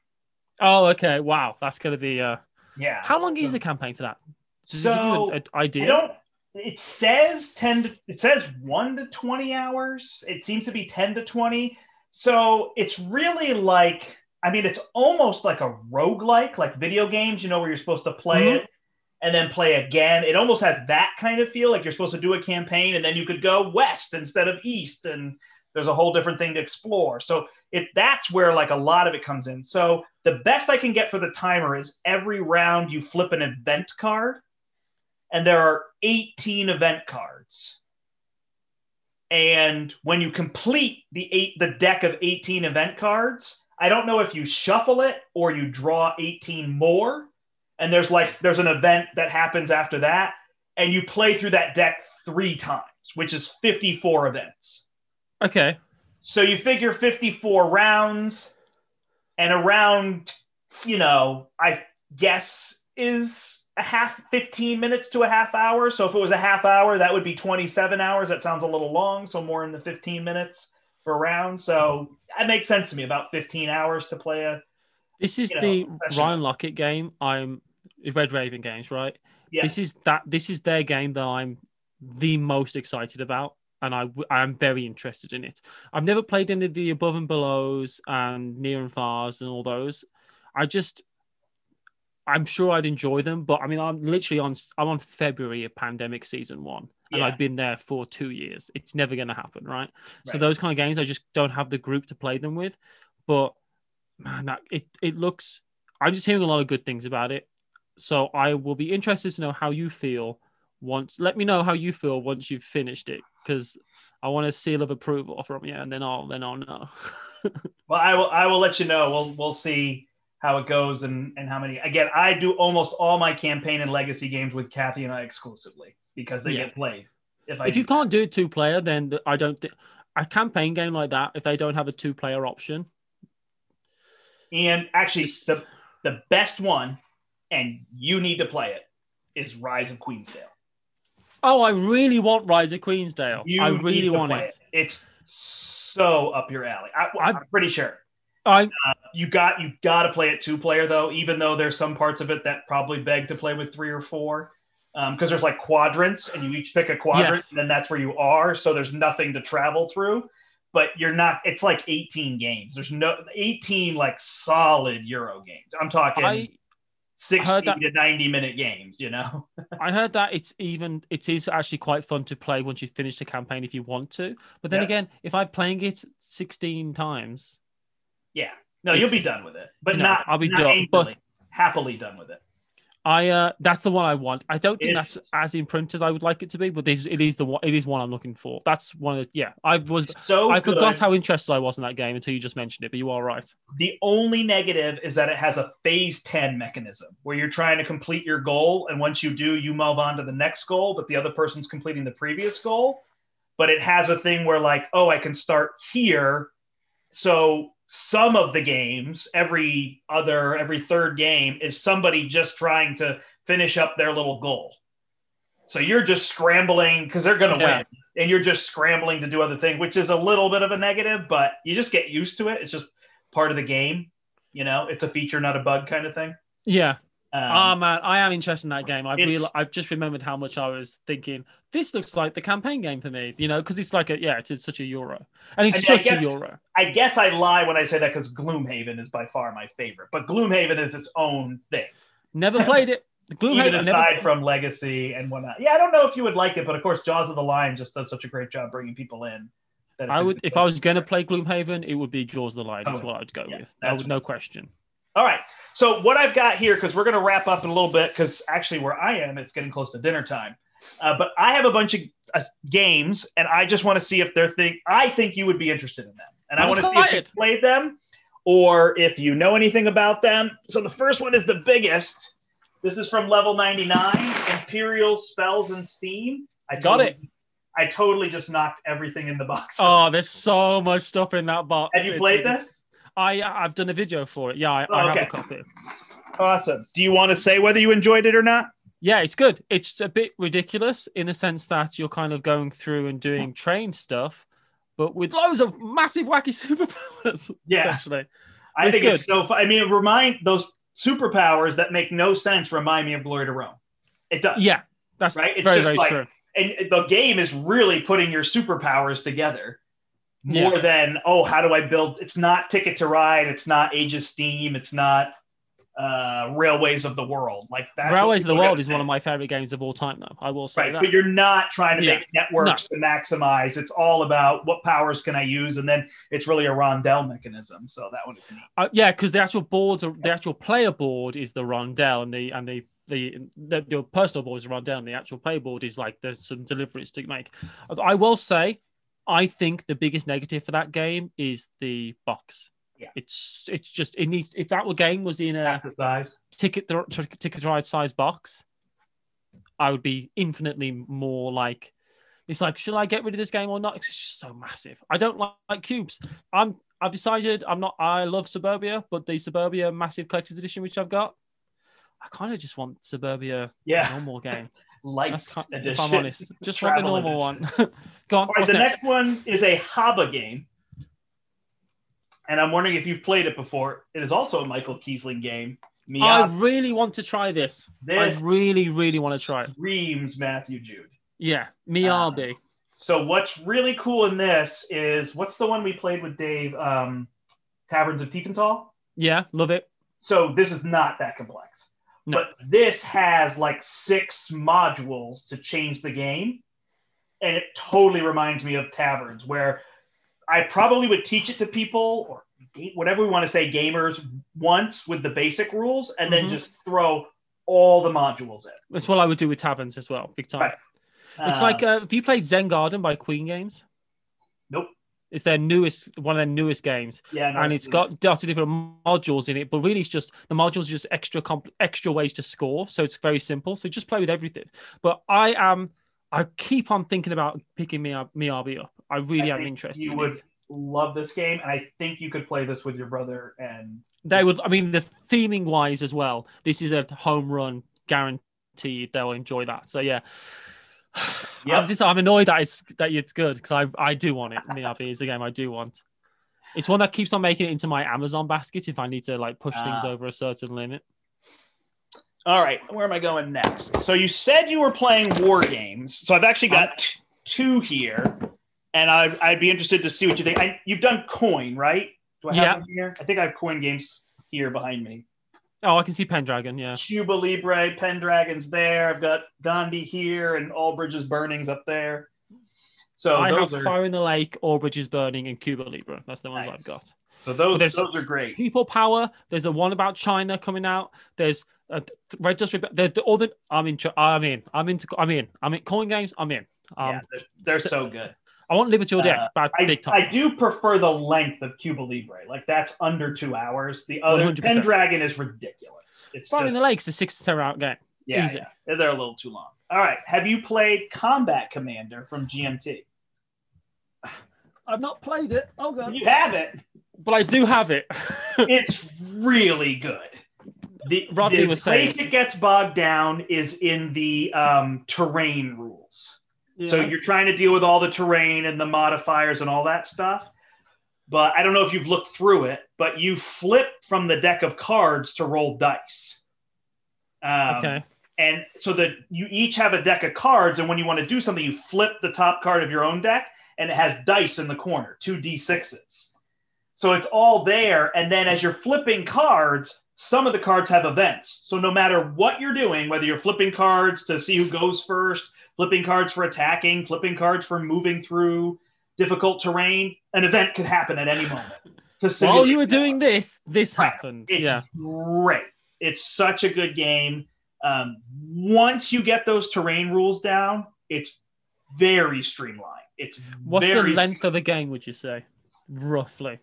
Oh, okay. Wow. That's going to be... How long is the campaign for that? Does it give you an idea? It says 1 to 20 hours. It seems to be 10 to 20. So it's really like, it's almost like a roguelike, like video games, where you're supposed to play it and then play again. It almost has that kind of feel, like you're supposed to do a campaign and then you could go west instead of east. And there's a whole different thing to explore. So that's where like a lot of it comes in. So the best I can get for the timer is every round you flip an event card, and there are 18 event cards. And when you complete the deck of 18 event cards, I don't know if you shuffle it or you draw 18 more. And there's an event that happens after that. And you play through that deck 3 times, which is 54 events. Okay. So you figure 54 rounds, and a round, I guess is 15 minutes to a half hour. So if it was a half hour, that would be 27 hours. That sounds a little long. So more in the 15 minutes per round. So that makes sense to me. About 15 hours to play This is the Ryan Lockett game. Red Raven Games, right? Yeah. This is their game that I'm the most excited about. And I'm very interested in it. I've never played any of the Above and Belows and Near and Fars and all those. I'm sure I'd enjoy them, but I'm on February of Pandemic Season 1, and I've been there for 2 years. It's never going to happen, right? So those kind of games, I just don't have the group to play them with. But man, it looks. I'm just hearing a lot of good things about it. So I will be interested to know how you feel. Let me know how you feel once you've finished it, because I want a seal of approval from you, and then I'll know. Well, I will let you know. We'll see how it goes and how many. Again, I do almost all my campaign and legacy games with Kathy and I exclusively because they get played. If you can't do 2-player, then I don't think a campaign game like that, if they don't have a 2-player option. And actually, the best one, and you need to play it, is Rise of Queensdale. Oh, I really want Rise of Queensdale. I really want it. It's so up your alley. I'm pretty sure. You got to play it 2-player though, even though there's some parts of it that probably beg to play with 3 or 4, because there's like quadrants and you each pick a quadrant and then that's where you are. So there's nothing to travel through, but you're not. It's like 18 games. There's 18 like solid Euro games. I'm talking 60 to 90-minute games. I heard that it is actually quite fun to play once you finish the campaign if you want to. But then again, if I'm playing it 16 times. Yeah, no, you'll be done with it, but I'll be done, but happily done with it. That's the one I want. I don't think that's as in print as I would like it to be, but it is one I'm looking for. That's one of the, I forgot how interested I was in that game until you just mentioned it, but you are right. The only negative is that it has a phase 10 mechanism where you're trying to complete your goal, and once you do, you move on to the next goal, but the other person's completing the previous goal. But it has a thing where like, I can start here So some of the games, every third game is somebody just trying to finish up their little goal. So you're just scrambling because they're going to win, and you're just scrambling to do other things, which is a little bit of a negative, but you just get used to it. It's just part of the game. It's a feature, not a bug kind of thing. Yeah. Man, I am interested in that game. I've just remembered how much I was thinking. This looks like the campaign game for me, because it's like it's such a Euro, and it's such a Euro. I guess I lie when I say that because Gloomhaven is by far my favorite, but Gloomhaven is its own thing. Never played it. Even aside from Legacy and whatnot. Yeah, I don't know if you would like it, but of course, Jaws of the Lion just does such a great job bringing people in. I would, if I was going to play Gloomhaven, it would be Jaws of the Lion. That's what I'd go with. No question. All right. So what I've got here, because we're going to wrap up in a little bit, because actually where I am, it's getting close to dinner time. But I have a bunch of games, and I just want to see if I think you would be interested in them. And I want to see if you played them or if you know anything about them. So the first one is the biggest. This is from Level 99, Imperial Spells and Steam. I totally just knocked everything in the box. Oh, there's so much stuff in that box. Have you played this? I've done a video for it. Yeah, I have a copy. Awesome. Do you want to say whether you enjoyed it or not? Yeah, it's good. It's a bit ridiculous in the sense that you're kind of going through and doing train stuff, but with loads of massive, wacky superpowers. Yeah. Essentially. I think it's so fun. I mean, remind those superpowers that make no sense remind me of Glory to Rome. It does. Yeah, that's right. It's very, very true. And the game is really putting your superpowers together more than, how do I build? It's not Ticket to Ride. It's not Age of Steam. It's not Railways of the World. Railways of the World is one of my favorite games of all time, though. I will say that. But you're not trying to make networks to maximize. It's all about what powers can I use, and then it's really a rondel mechanism. So that one is neat. Because the actual player board is the rondel, and your personal board is the rondel, and the actual player board is like there's some deliveries to make. I will say, I think the biggest negative for that game is the box. Yeah. It's just it needs. If that game was in a ticket to ride size box, I would be infinitely more like. It's like, should I get rid of this game or not? It's just so massive. I don't like cubes. I've decided I'm not. I love Suburbia, but the Suburbia Massive Collector's Edition, which I've got, I kind of just want Suburbia normal game. Light edition. If I'm honest, just want the normal one. Go on. All right, the next one is a Haba game. And I'm wondering if you've played it before. It is also a Michael Kiesling game. Miyabi. I really want to try this. I really, really want to try it. Screams Matthew Jude. Yeah, Miyabi. So what's really cool in this is, what's the one we played with Dave? Taverns of Tiefenthal? Yeah, love it. So this is not that complex. No. But this has like 6 modules to change the game. And it totally reminds me of Taverns, where I probably would teach it to people, or whatever we want to say, gamers, once with the basic rules, and then just throw all the modules in. That's what I would do with Taverns as well, big time. Right. It's like, have you played Zen Garden by Queen Games? Nope. It's one of their newest games. Yeah, and it's got lots of different modules in it, but really it's just, the modules are just extra ways to score, so it's very simple. So just play with everything. But I keep on thinking about picking Miyabi up. I really am interested. You would love this game, and I think you could play this with your brother. And they would. I mean, the theming wise as well. This is a home run, guaranteed. They'll enjoy that. So yeah, I'm annoyed that it's good, because I do want it. Miyabi is a game I do want. It's one that keeps on making it into my Amazon basket if I need to like push things over a certain limit. All right, where am I going next? So you said you were playing war games. So I've actually got 2 here, and I'd be interested to see what you think. You've done Coin, right? Do I have them here? I think I have Coin games here behind me. Oh, I can see Pendragon, yeah. Cuba Libre, Pendragon's there. I've got Gandhi here, and All Bridges Burning's up there. So I have Fire in the Lake, All Bridges Burning, and Cuba Libre. That's the ones I've got. So those are great. People Power. There's the one about China coming out. There's Red Dust. I'm in. Coin games. I'm in. They're so good. I want Liberty or Death, big time. I do prefer the length of Cuba Libre. Like, that's under 2 hours. The other Pendragon is ridiculous. It's Fire in the Lake's a 6 to 7 hour game. Yeah, easy. Yeah, they're a little too long. All right. Have you played Combat Commander from GMT? I've not played it. Oh god. You have it. but I do have it. It's really good. The place it gets bogged down is in the terrain rules. Yeah. So you're trying to deal with all the terrain and the modifiers and all that stuff. But I don't know if you've looked through it, but you flip from the deck of cards to roll dice. Okay. And so that you each have a deck of cards, and when you want to do something, you flip the top card of your own deck, and it has dice in the corner, 2d6s. So it's all there, and then as you're flipping cards, some of the cards have events. So no matter what you're doing, whether you're flipping cards to see who goes first, flipping cards for attacking, flipping cards for moving through difficult terrain, an event could happen at any moment. While you were doing this happened. It's great. It's such a good game. Once you get those terrain rules down, it's very streamlined. What's the length of the game, would you say, roughly?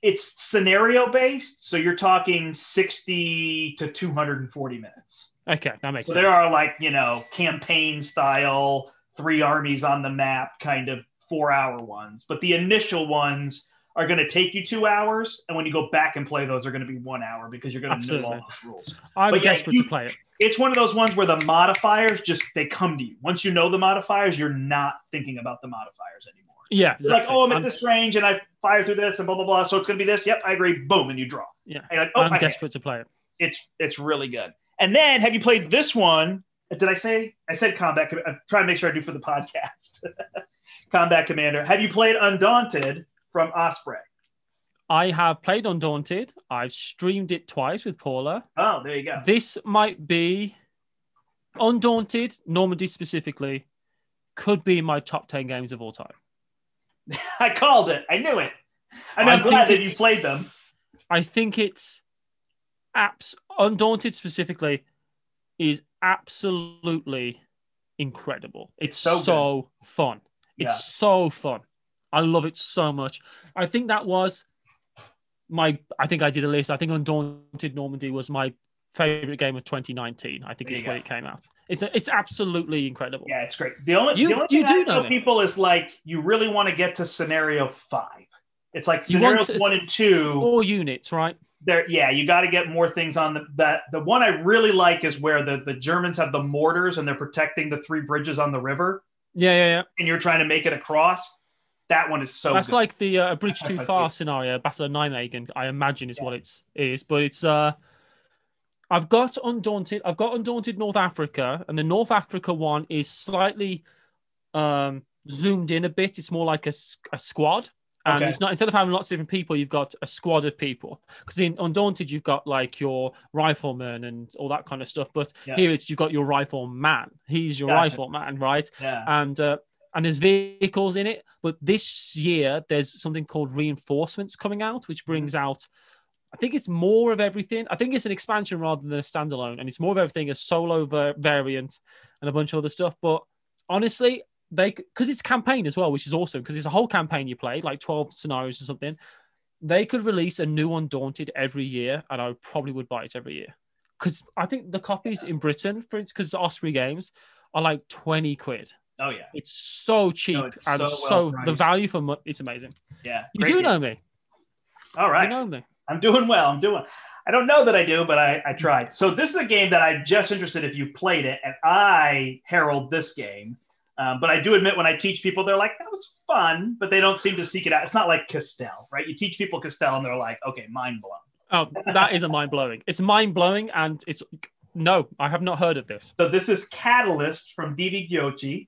It's scenario based, so you're talking 60 to 240 minutes. Okay, that makes sense. So there are campaign style, 3 armies on the map kind of 4-hour ones, but the initial ones are going to take you 2 hours, and when you go back and play those, are going to be 1 hour because you're going to know all those rules. I'm desperate to play it. It's one of those ones where the modifiers they come to you. Once you know the modifiers, you're not thinking about the modifiers anymore. Yeah, it's like, I'm at this range and I fire through this and blah blah blah. So it's going to be this. Yep, I agree. Boom, and you draw. Yeah, I'm desperate to play it. It's really good. And then, have you played this one? Did I say? I said Combat. I'm trying to make sure I do for the podcast. Combat Commander. Have you played Undaunted from Osprey? I have played Undaunted. I've streamed it twice with Paula. Oh, there you go. This might be Undaunted, Normandy specifically, could be my top 10 games of all time. I called it. I knew it. And I'm glad that you played them. I think it's Undaunted specifically is absolutely incredible. It's so fun. It's so fun. I love it so much. I think that was I think I did a list. I think Undaunted Normandy was my favorite game of 2019. I think it's when it came out. It's absolutely incredible. Yeah, it's great. The only thing I tell people is you really want to get to scenario 5. It's like scenarios 1 and 2. 4 units, right? You got to get more things on that. The one I really like is where the Germans have the mortars and they're protecting the 3 bridges on the river. Yeah. And you're trying to make it across. That one is so. That's good. Like the A Bridge Too Far scenario, Battle of Nijmegen. I imagine is what it is, but it's. I've got Undaunted North Africa, and the North Africa one is slightly zoomed in a bit. It's more like a squad. And it's not, instead of having lots of different people, you've got a squad of people. Because in Undaunted, you've got your rifleman and all that kind of stuff. But here you've got your rifleman. He's your rifleman, right? Yeah. And there's vehicles in it. But this year, there's something called Reinforcements coming out, which brings out, I think it's more of everything. I think it's an expansion rather than a standalone. And it's more of everything, a solo variant and a bunch of other stuff. But honestly, because it's campaign as well, which is awesome, because it's a whole campaign you play, like 12 scenarios or something. They could release a new Undaunted every year, and I probably would buy it every year. Because I think the copies in Britain, for instance, because it's Osprey Games, are like 20 quid. Oh, yeah. It's so cheap, and so the value for money, it's amazing. Yeah. You do know me. All right. You know me. I'm doing well. I don't know that I do, but I tried. So this is a game that I'm just interested if you've played it, and I herald this game. But I do admit when I teach people, they're like, that was fun, but they don't seem to seek it out. It's not like Castell, right? You teach people Castell and they're like, okay, mind blown. Oh, that isn't mind blowing. It's mind blowing, and no, I have not heard of this. So this is Catalyst from DV Gyochi,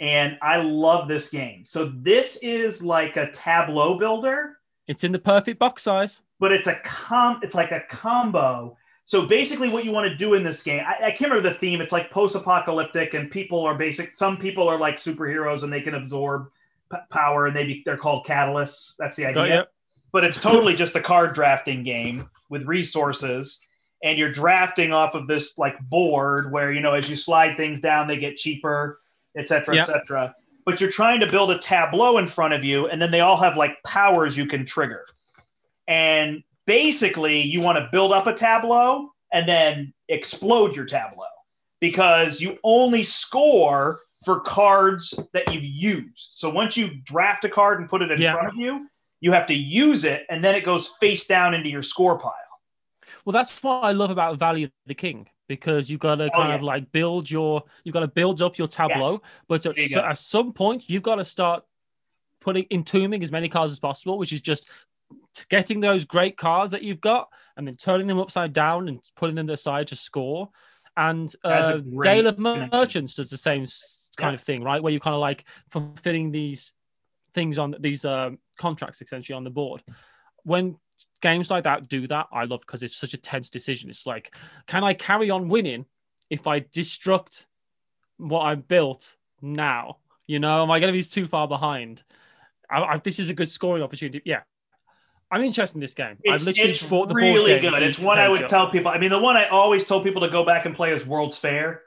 and I love this game. So this is like a tableau builder. It's in the perfect box size, but it's like a combo. So basically what you want to do in this game, I can't remember the theme. It's like post-apocalyptic, and some people are like superheroes and they can absorb power, and they're called catalysts. That's the idea. But it's totally just a card drafting game with resources, and you're drafting off of this like board where, as you slide things down, they get cheaper, et cetera, et cetera. But you're trying to build a tableau in front of you, and then they all have like powers you can trigger. And basically, you want to build up a tableau and then explode your tableau, because you only score for cards that you've used. So once you draft a card and put it in front of you, You have to use it, and then it goes face down into your score pile. Well, that's what I love about Valley of the King, because you've got to kind of like build up your tableau, yes. But at some point you've got to start entombing as many cards as possible, which is just getting those great cards that you've got and then turning them upside down and putting them aside to score. And Dale of Merchants does the same kind of thing, right? Where you kind of like fulfilling these things on these contracts essentially on the board. When games like that do that, I love, because it's such a tense decision. It's like, can I carry on winning if I destruct what I built now? You know, am I going to be too far behind? This is a good scoring opportunity. Yeah. I'm interested in this game. I've literally bought the board game. It's really good. It's one I would tell people. I mean, the one I always told people to go back and play is World's Fair.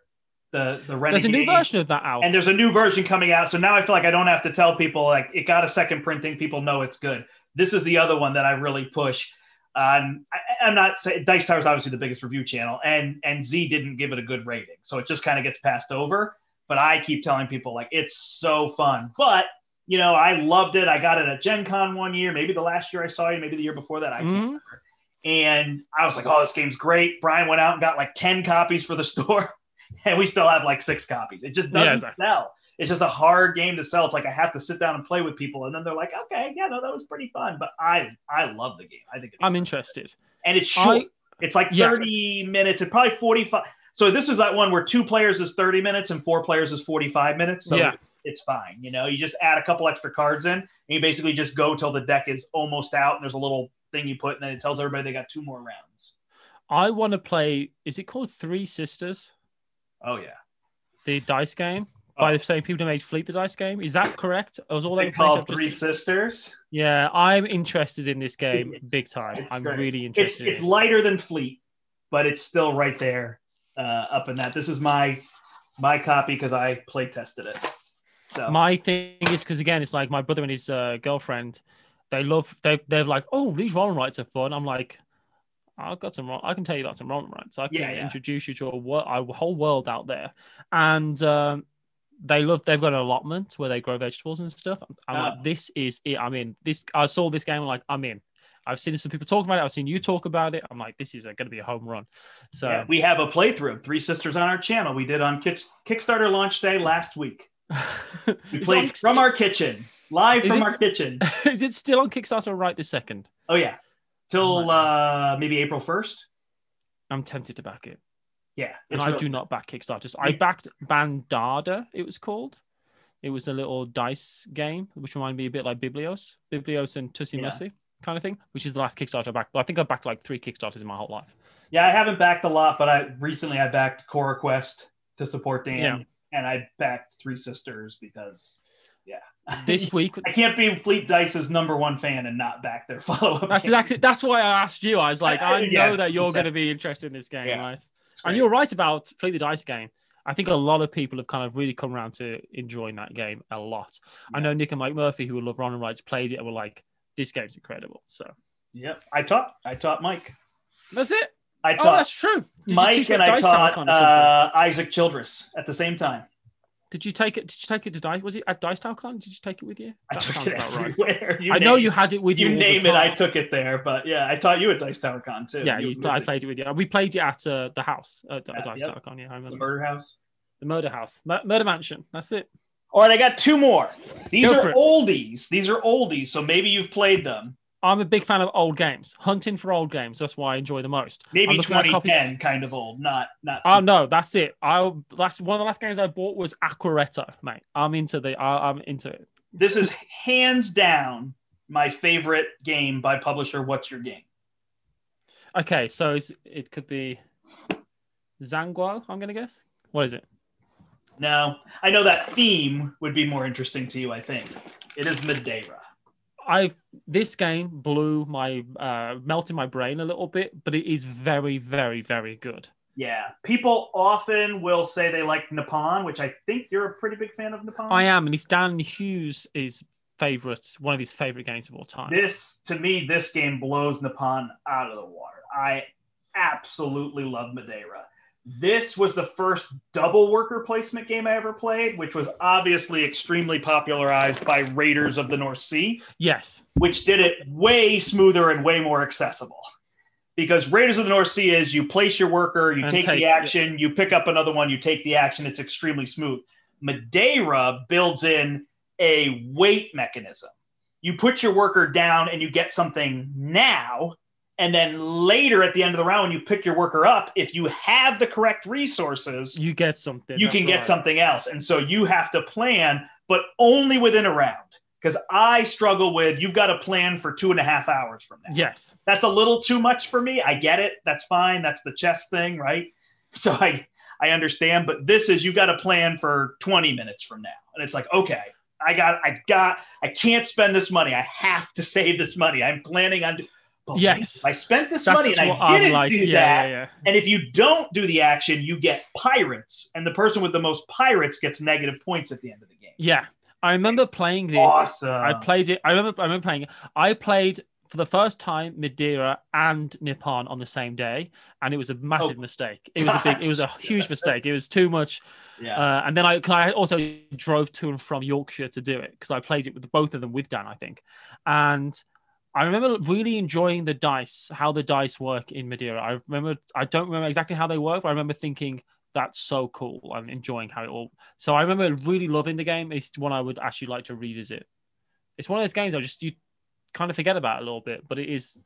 The Renegade. There's a new version of that out. And there's a new version coming out. So now I feel like I don't have to tell people, like, it got a second printing. People know it's good. This is the other one that I really push. I'm not saying Dice Tower is obviously the biggest review channel, and Z didn't give it a good rating. So it just kind of gets passed over. But I keep telling people, like, it's so fun. But, you know, I loved it. I got it at Gen Con one year, maybe the last year I saw you, maybe the year before that. I can't remember. And I was like, oh, this game's great. Brian went out and got like 10 copies for the store, and we still have like 6 copies. It just doesn't sell. It's just a hard game to sell. It's like I have to sit down and play with people, and then they're like, okay, yeah, no, that was pretty fun. But I love the game. I think I'm interested. And it's short. It's like 30 minutes and probably 45. So this is that one where 2 players is 30 minutes and 4 players is 45 minutes. So it's fine. You know, you just add a couple extra cards in, and you basically just go till the deck is almost out, and there's a little thing you put, and then it tells everybody they got 2 more rounds. I want to play, is it called Three Sisters? Oh, yeah. The dice game? By the same people who made Fleet the Dice game. Is that correct? Or was all that called Three Sisters? Yeah, I'm interested in this game big time. I'm really interested. It's lighter than Fleet, but it's still right there up in that. This is my copy because I play tested it. So my thing is, because again, it's like my brother and his girlfriend, they're like, oh, these roll rights are fun. I'm like, I can tell you about some roll rights. I can introduce you to a whole world out there. And they've got an allotment where they grow vegetables and stuff. I'm like, this is it. I'm in. I saw this game. I'm like, I'm in. I've seen some people talk about it. I've seen you talk about it. I'm like, this is going to be a home run. So we have a playthrough of Three Sisters on our channel. We did on Kickstarter launch day last week. We played from our kitchen, live from our kitchen. Is it still on Kickstarter right this second? Oh yeah, till maybe April 1st. I'm tempted to back it. Yeah, and I do not back Kickstarters. I backed Bandada, it was called. It was a little dice game, which reminded me a bit like Biblios and Tussie Mussy kind of thing, which is the last Kickstarter I backed. But I think I backed like 3 Kickstarters in my whole life. Yeah, I haven't backed a lot, but I backed Cora Quest to support Dan, and I backed Three Sisters because, this week I can't be Fleet Dice's #1 fan and not back their follow-up. That's why I asked you. I was like, I know that you're going to be interested in this game, right? And you're right about Fleet the Dice game. I think a lot of people have kind of really come around to enjoying that game a lot. Yeah. I know Nick and Mike Murphy, who love Ron and Rights, played it and were like, this game's incredible. So, yep. I taught Mike. That's it? that's true. Mike and I taught Isaac Childress at the same time. Did you take it to Dice? Was it at Dice Tower Con? Did you take it with you? I took it everywhere. Right. I know you had it with you. You name it, I took it there. But yeah, I taught you at Dice Tower Con too. Yeah, I played it with you. We played it at the house at Dice Tower Con. Yeah, I remember. The Murder House. The Murder House. Murder Mansion. That's it. All right, I got 2 more. These are oldies. So maybe you've played them. I'm a big fan of old games. Hunting for old games. That's why I enjoy the most. Maybe 2010 kind of old, not. Oh no, that's it. That's one of the last games I bought was Aquaretta, mate. I'm into it. This is hands down my favorite game by publisher. What's Your Game? Okay, so it could be Zhanguo, I'm gonna guess. What is it? No, I know that theme would be more interesting to you. I think it is Madeira. This game blew melted my brain a little bit, but it is very, very, very good. Yeah. People often will say they like Nippon, which I think you're a pretty big fan of Nippon. I am, and it's Dan Hughes' one of his favorite games of all time. This game blows Nippon out of the water. I absolutely love Madeira. This was the first double worker placement game I ever played, which was obviously extremely popularized by Raiders of the North Sea. Yes. Which did it way smoother and way more accessible. Because Raiders of the North Sea is you place your worker, you take the action, you pick up another one, you take the action. It's extremely smooth. Madeira builds in a wait mechanism. You put your worker down and you get something now. And then later at the end of the round, when you pick your worker up, if you have the correct resources, you get something. You can get something else. And so you have to plan, but only within a round. Because I struggle with, you've got to plan for 2.5 hours from now. Yes. That's a little too much for me. I get it. That's fine. That's the chess thing, right? So I understand. But this is, you got to plan for 20 minutes from now. And it's like, okay, I can't spend this money. I have to save this money. I'm planning on yes, I spent this money and I didn't do that. Yeah. And if you don't do the action, you get pirates. And the person with the most pirates gets negative points at the end of the game. Yeah. I remember playing this. Awesome. I played it. I remember playing it. I played for the first time Madeira and Nippon on the same day, and it was a massive mistake. It was a huge mistake. It was too much. Yeah. And then I also drove to and from Yorkshire to do it because I played it with both of them with Dan, I think. And I remember really enjoying the dice, how the dice work in Madeira. I don't remember exactly how they work, but I remember thinking that's so cool. I'm enjoying how it all. So I remember really loving the game. It's one I would actually like to revisit. It's one of those games you kind of forget about a little bit, but it is.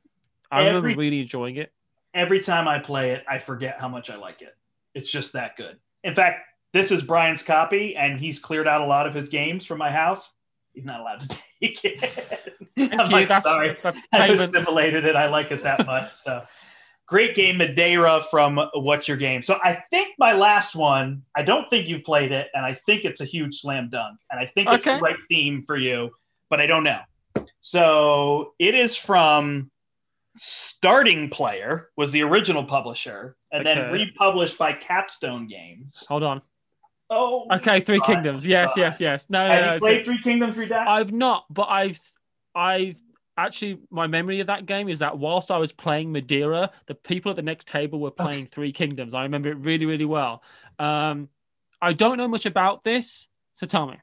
I remember really enjoying it. Every time I play it, I forget how much I like it. It's just that good. In fact, this is Brian's copy, and he's cleared out a lot of his games from my house. He's not allowed to take it. I'm like, sorry. I assimilated it. I like it that much. So great game, Madeira from What's Your Game? So I think my last one, I don't think you've played it, and I think it's a huge slam dunk. And I think it's the right theme for you, but I don't know. So it is from Starting Player, was the original publisher, and then republished by Capstone Games. Hold on. Oh, okay. Three Kingdoms. Yes. No. Have you played Three Kingdoms Redux? I've not, but I've actually, my memory of that game is that whilst I was playing Madeira, the people at the next table were playing Three Kingdoms. I remember it really, really well. I don't know much about this, so tell me.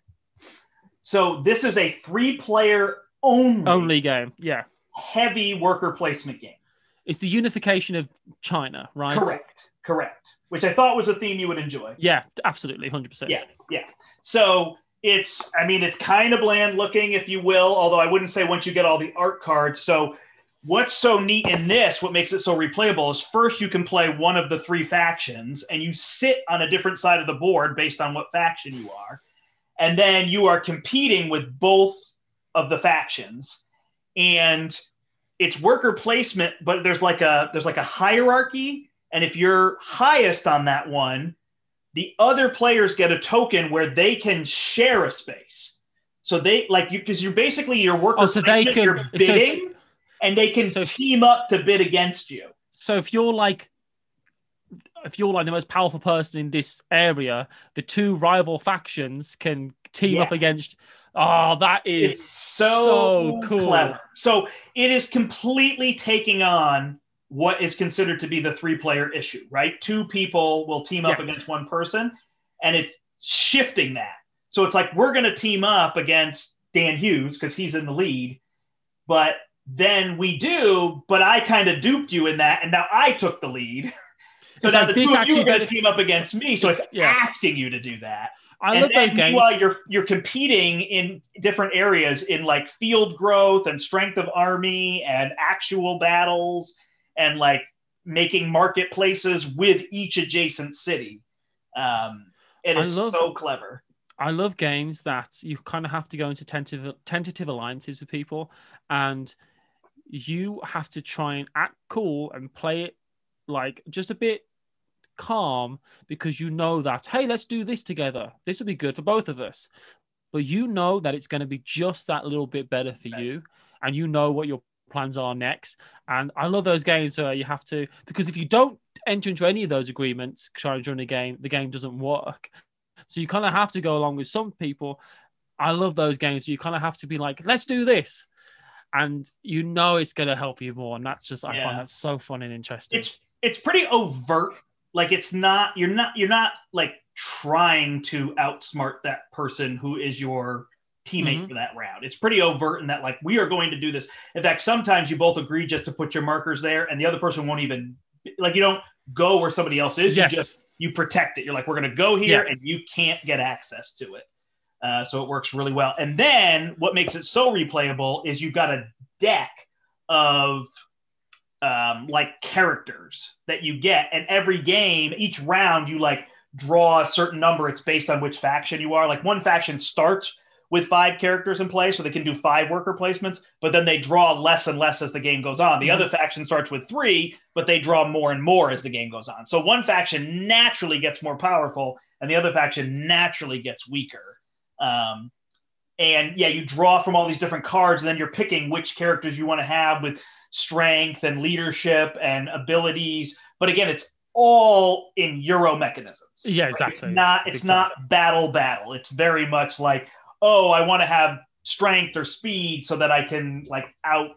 So this is a 3-player only game. Yeah. Heavy worker placement game. It's the unification of China, right? Correct. Which I thought was a theme you would enjoy. Yeah, absolutely. 100%. Yeah. So it's kind of bland looking, if you will, although I wouldn't say once you get all the art cards. So what's so neat in this, what makes it so replayable is first you can play one of the 3 factions and you sit on a different side of the board based on what faction you are. And then you are competing with both of the factions. And it's worker placement, but there's like a hierarchy. And if you're highest on that one, the other players get a token where they can share a space. So they because you're basically your worker placement, you're bidding, and they can team up to bid against you. So if you're like the most powerful person in this area, the 2 rival factions can team up against. Oh, that is so cool. Clever. So it is completely taking on what is considered to be the 3-player issue, right? 2 people will team up against 1 person, and it's shifting that. So it's like, we're going to team up against Dan Hughes because he's in the lead, but then we do, but I kind of duped you in that, and now I took the lead. So now the 2 of you are going to team up against me, so it's asking you to do that. I love those games. While you're competing in different areas in like field growth and strength of army and actual battles and like making marketplaces with each adjacent city. It's so clever. I love games that you kind of have to go into tentative alliances with people, and you have to try and act cool and play it like just a bit calm because you know that, hey, let's do this together. This will be good for both of us. But you know that it's going to be just that little bit better for you, and you know what your plans are next. And I love those games where you have to, because if you don't enter into any of those agreements during the game doesn't work. So you kind of have to go along with some people. I love those games where you kind of have to be like, let's do this. And you know it's going to help you more. And that's just, I find that so fun and interesting. It's pretty overt like it's not you're not like trying to outsmart that person who is your teammate for that round. It's pretty overt in that like we are going to do this. In fact, sometimes you both agree just to put your markers there, and the other person won't even like you don't go where somebody else is. Yes. You protect it. You're like, we're going to go here, and you can't get access to it. So it works really well. And then what makes it so replayable is you've got a deck of like characters that you get, and every game, each round, you like draw a certain number. It's based on which faction you are. Like one faction starts with 5 characters in play, so they can do 5 worker placements, but then they draw less and less as the game goes on. The other faction starts with 3, but they draw more and more as the game goes on. So one faction naturally gets more powerful, and the other faction naturally gets weaker. And yeah, you draw from all these different cards, and then you're picking which characters you want to have with strength and leadership and abilities. But again, it's all in Euro mechanisms. Yeah, right? exactly. It's not battle. It's very much like, oh, I want to have strength or speed so that I can like out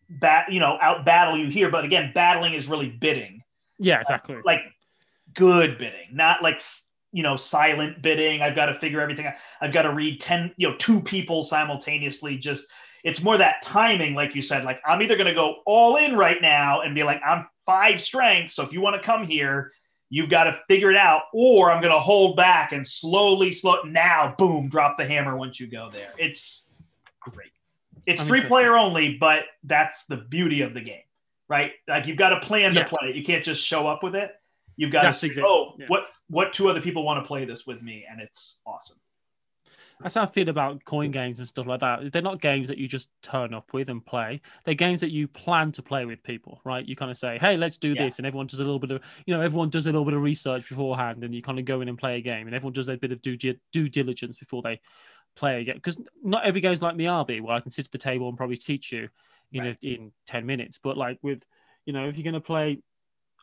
battle you here. But again, battling is really bidding. Yeah, exactly. Like good bidding, not like, silent bidding. I've got to figure everything out. I've got to read 2 people simultaneously. Just, it's more that timing. Like you said, like I'm either going to go all in right now and be like, I'm 5 strength. So if you want to come here, you've got to figure it out, or I'm going to hold back and slow now, boom, drop the hammer once you go there. It's great. It's 3-player only, but that's the beauty of the game, right? Like you've got to plan to play it. You can't just show up with it. You've got to say, what 2 other people want to play this with me? And it's awesome. That's how I feel about coin games and stuff like that. They're not games that you just turn up with and play. They're games that you plan to play with people, right? You kind of say, hey, let's do this. And everyone does a little bit of, everyone does a little bit of research beforehand, and you kind of go in and play a game, and everyone does a bit of due diligence before they play a game. Because not every game's like Miyabi, where I can sit at the table and probably teach you in 10 minutes. But like with, if you're going to play,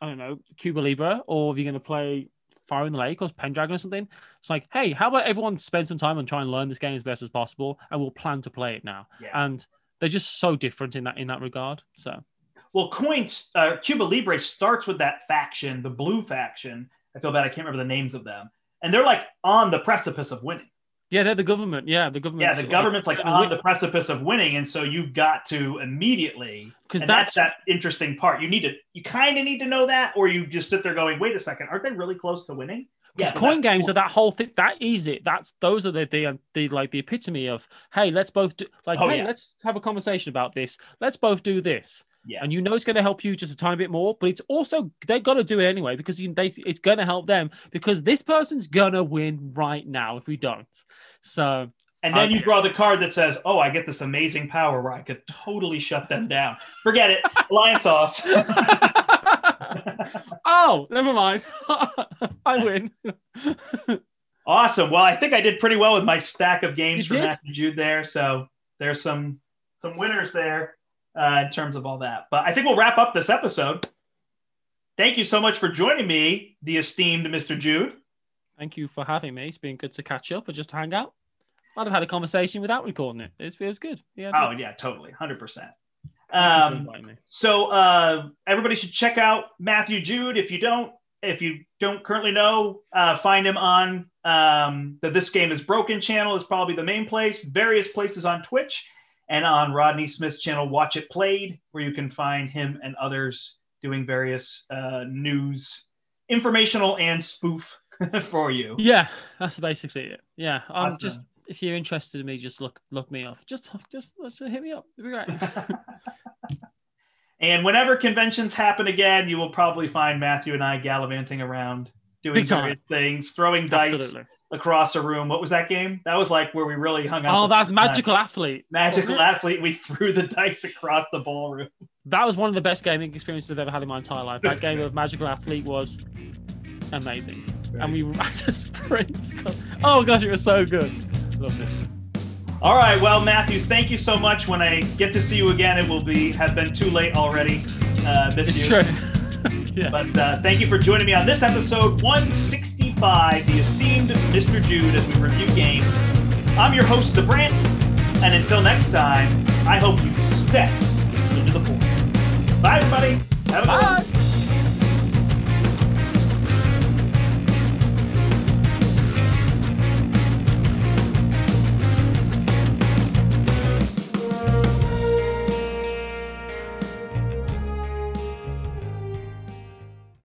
I don't know, Cuba Libre, or if you're going to play Fire in the Lake or Pendragon or something, it's like, hey, how about everyone spend some time and try and learn this game as best as possible, and we'll plan to play it now. And they're just so different in that regard. So well, Cuba Libre starts with that faction, the blue faction. I feel bad I can't remember the names of them, and they're like on the precipice of winning. Yeah, they're the government. The government's like on the precipice of winning, and so you've got to immediately, because that's that interesting part. You kind of need to know that, or you just sit there going, "Wait a second, aren't they really close to winning?" Because coin games are that whole thing. That is it. Those are the like the epitome of, hey, let's both do let's have a conversation about this. Let's both do this. Yes. And it's going to help you just a tiny bit more, but it's also, they've got to do it anyway, because it's going to help them, because this person's going to win right now if we don't. So, and then you draw the card that says, oh, I get this amazing power where I could totally shut them down. Forget it. Alliance off. Oh, never mind. I win. Awesome. Well, I think I did pretty well with my stack of games for Matthew Jude there. So there's some winners there. In terms of all that. But I think we'll wrap up this episode. Thank you so much for joining me, the esteemed Mr. Jude. Thank you for having me. It's been good to catch up and just hang out. I'd have had a conversation without recording it. It feels good. Yeah, yeah, totally. 100%. So everybody should check out Matthew Jude. If you don't currently know, find him on the This Game Is Broken channel is probably the main place. Various places on Twitch. And on Rodney Smith's channel, Watch It Played, where you can find him and others doing various news, informational and spoof for you. Yeah, that's basically it. Yeah, awesome. Just, if you're interested in me, just look me up. Just hit me up. It'd be great. And whenever conventions happen again, you will probably find Matthew and I gallivanting around doing various things, throwing dice across a room. What was that game? That was like where we really hung out. Oh, that's Magical Athlete. Magical Athlete. We threw the dice across the ballroom. That was one of the best gaming experiences I've ever had in my entire life. That game of Magical Athlete was amazing. And we had to sprint. Oh gosh, it was so good. Loved it. All right, well, Matthew, thank you so much. When I get to see you again, it will have been too late already. It's true. Yeah. But thank you for joining me on this episode 165, the esteemed Mr. Jude, as we review games. I'm your host, The Brant, and until next time, I hope you step into the pool. Bye, everybody. Have a good one.